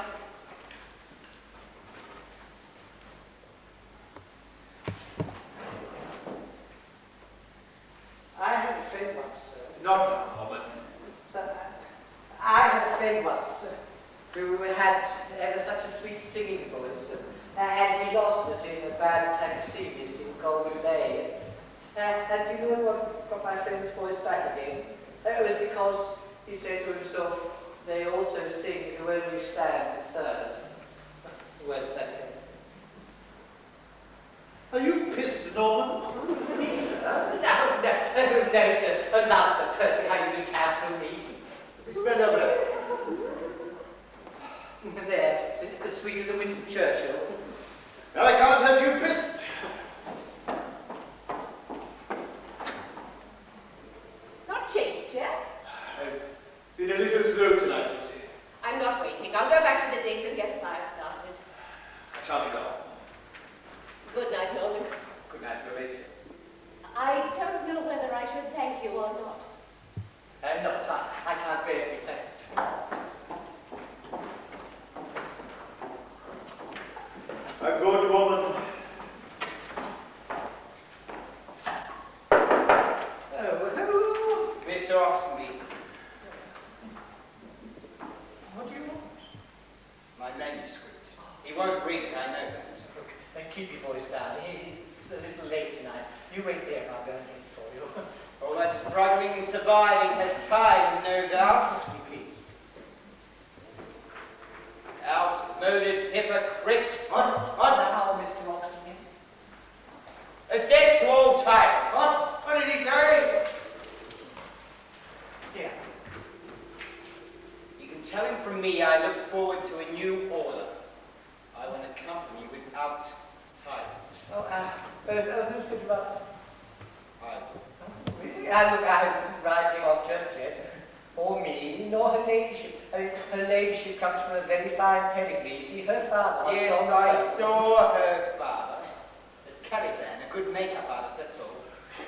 I had a friend once, sir. Not now, Robert. Sir, I had a friend once who had ever such a sweet singing voice, and he lost it in a bad attack of sea mist in Golden Bay. And you know what got my friend's voice back again? It was because he said to himself, they also sing who only stand and serve. The words that came. Are you pissed, Norman? Me, sir? No, sir. Oh, now, Sir Percy, how you do tabs on me. Spread over there. There, as sweet as the Winston Churchill. Well, I can't have you pissed. Not changed yet? I've been a little slow tonight, you see. I'm not waiting. I'll go back to the digs and get a fire started. I shan't be gone. Good night, Norman. Good night, Louise. I don't know whether I should thank you or not. No, I can't bear to be thanked. A good woman. Oh, Mr. Oxenby, what do you want? my manuscript. He won't read it, I know that. Okay, keep your voice down. It's a little late tonight. You wait there and I'll go and get it for you. All that struggling and surviving has tired him, no doubt. Please. Outmoded hypocrite. What now, Mr. Oxenby? A death to all tyrants. What did he say? Here. You can tell him from me I look forward to a new order. I want a company without tyrants. Who's good about I really? I haven't rising off just yet. Or me, nor her ladyship. Her ladyship comes from a very fine pedigree. See, her father was Yes, long I ago. saw her father. As Caliban, a good makeup artist, that's all.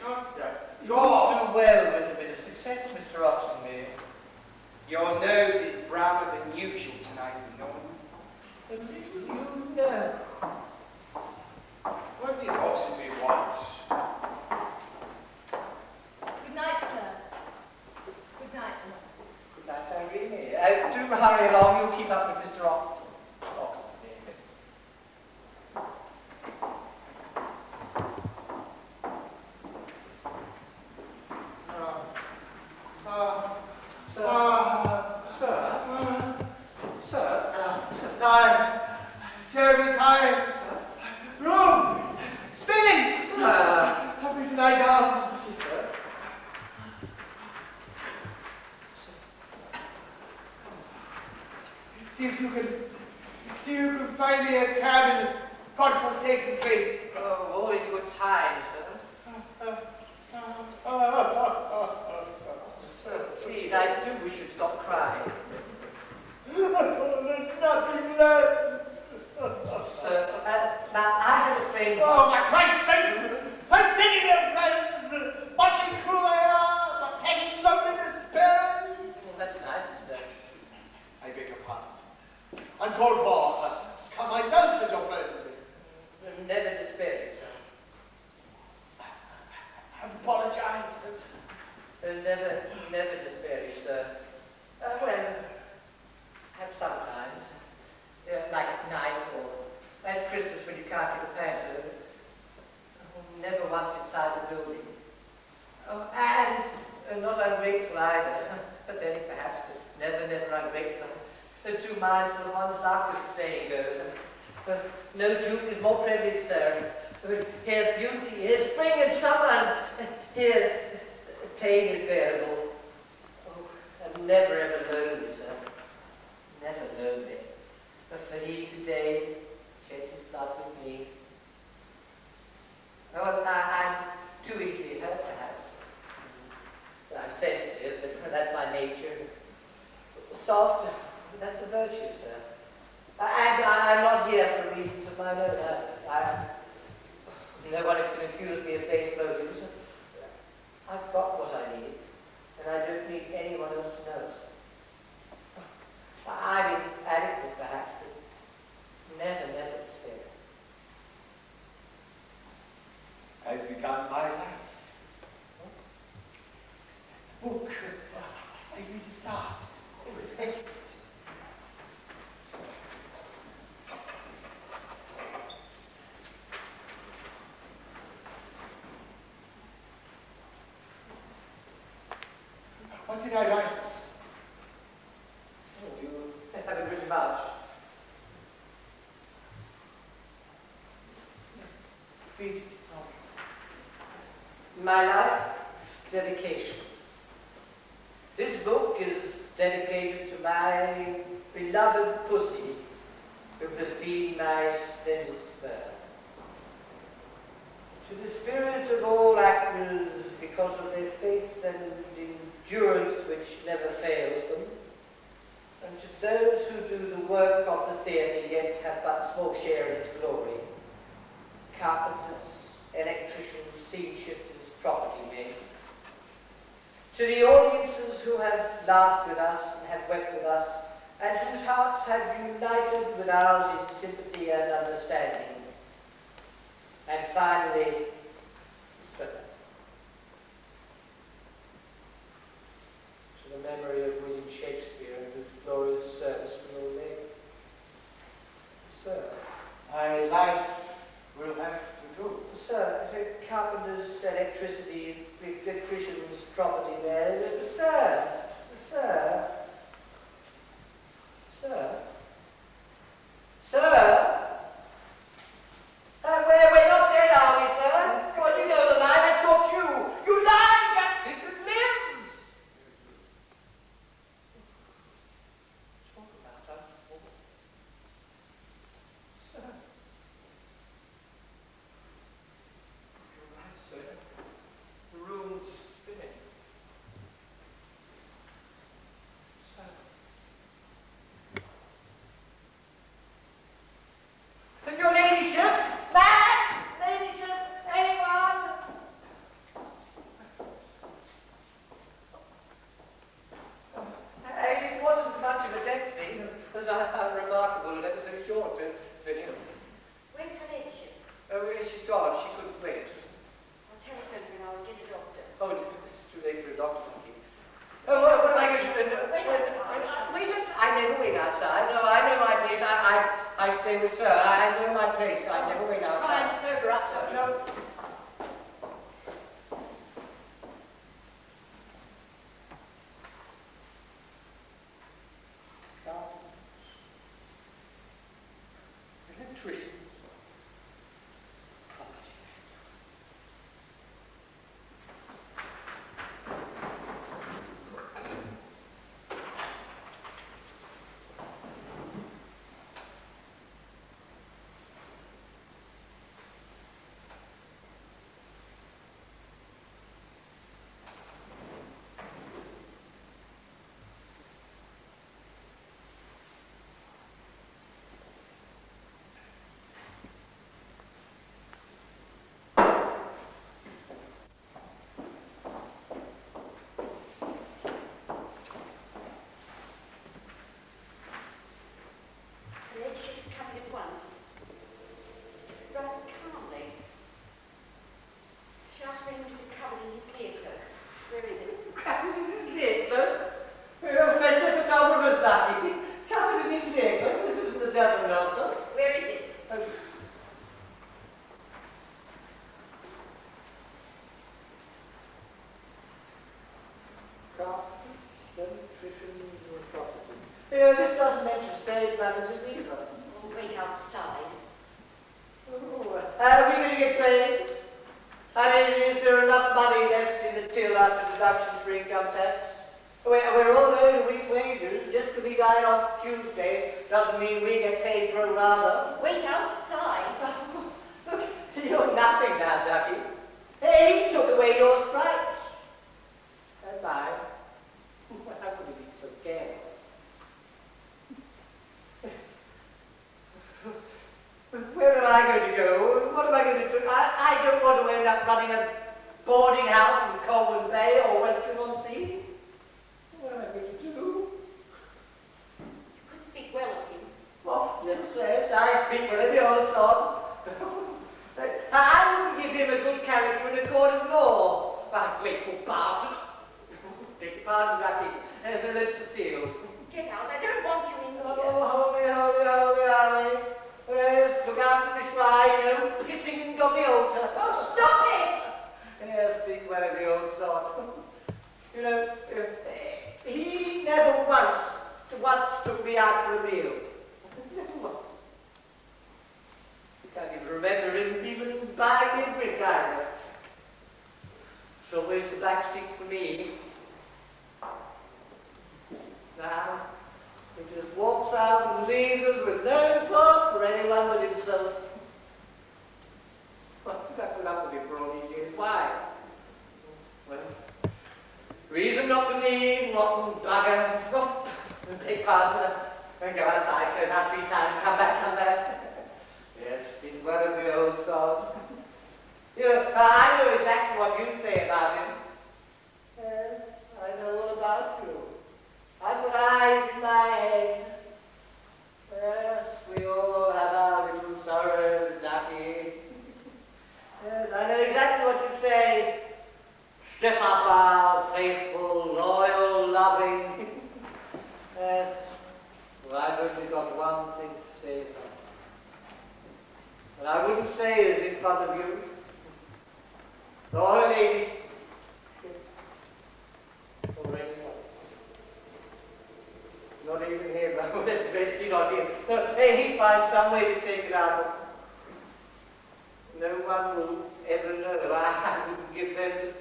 Not that. You do well with a bit of success, Mr. Oxenby. Your nose is browner than usual tonight, Norman. A little you know. What did Oxenby want? Good night, sir. Good night, Good night, Irene. Do hurry along. You'll keep up with Mr. Oxenby. See if you can find me a cab in this godforsaken place. Oh, all in good time, sir. Sir, please, I do wish you'd stop crying. There's nothing left. Sir, now I had a friend. Oh, for Christ's sake! I'm sitting there, friends! Motley crew they are, pathetic, lonely despair. Well, that's nice, isn't it? I beg your pardon. Uncalled for. Come myself as your friend. Never despairing, sir. Apologize. Never despairing, sir. Well, perhaps sometimes. Like at night or at Christmas when you can't get a panther. Never once inside the building. Oh, and not ungrateful either. But then perhaps never ungrateful. Too mindful of one's luck, as the saying goes. No duke is more privileged, sir. Here's beauty, here's spring and summer, and here pain is bearable. Oh, I'm never ever lonely, sir. Never lonely. But for he today sheds his blood with me. Oh, I'm too easily hurt, perhaps. I'm sensitive, but that's my nature. Soft, that's a virtue, sir. I'm not here for reasons of my own. No one can accuse me of base motives. I've got what I need, and I don't need anyone else to know it. I'm inadequate, perhaps, but never despair. I've begun my life. Book. I will start. Repent. What did I write? Oh, you haven't written much. Read it. My life, dedication. This book is dedicated to my beloved pussy, who has been my splendid spur. To the spirits of all actors, because of their faith and endurance which never fails them, and to those who do the work of the theatre yet have but small share in its glory, carpenters, electricians, scene shifters, property men. To the audiences who have laughed with us and have wept with us, and whose hearts have united with ours in sympathy and understanding. And finally, sir, to the memory of William Shakespeare and whose glorious service we all live. Sir. My life will have to do. Sir, carpenters, electricity, electricians, property men, sir, sir, sir, sir. We're not dead, are we, sir? Come on, you know the line, that's your cue. You lie, Jack, it lives. Talk about us, sir. You're right, sir. The room's spinning. Electricians and property. This doesn't mention stage managers either. Oh, wait outside. Oh, are we going to get paid? I mean, is there enough money left in the till after deductions for income tax? We're all owed a week's wages. Just because we died on Tuesday doesn't mean we get paid pro rata. Wait outside. Look, you're nothing now, Ducky. Hey, he took away your stripes. And mine. How could he be so careless? Where am I going to go? What am I going to do? I don't want to end up running a boarding house in Colwyn Bay or Western-on-Sea. What am I going to do? You could speak well of him. Well, yes, I speak well of the old sod. I wouldn't give him a good character in a court of law. Ungrateful bastard. Take your pardon, Ducky. Let's steal. Get out. I don't want you in here. Oh, hold me. Yes, look out for this ride, kissing on the altar. Oh, stop it! Yes, speak well of the old sort. He never once took me out for a meal. Never once. I can't even remember him even buying me a drink either. It's always the back seat for me. Now, he just walks out and leaves us with no thought for anyone but himself. What did I put up with him for all these years? Why? Well, reason not to leave, rotten bugger. Oh, beg pardon. Go outside, turn out 3 times, come back. Yes, he's one of the old sod. I know exactly what you say about him. Yes, I know all about you. I've got eyes in my head. Yes, we all have our little sorrows, Ducky. Yes, I know exactly what you say. Step up our faithful, loyal, loving. Yes, well, I've only got one thing to say about it. And I wouldn't say it in front of you. Nor a lady. Already not even here, but it's best not here. No, hey, he'd find some way to take it out. No one will ever know. I wouldn't give them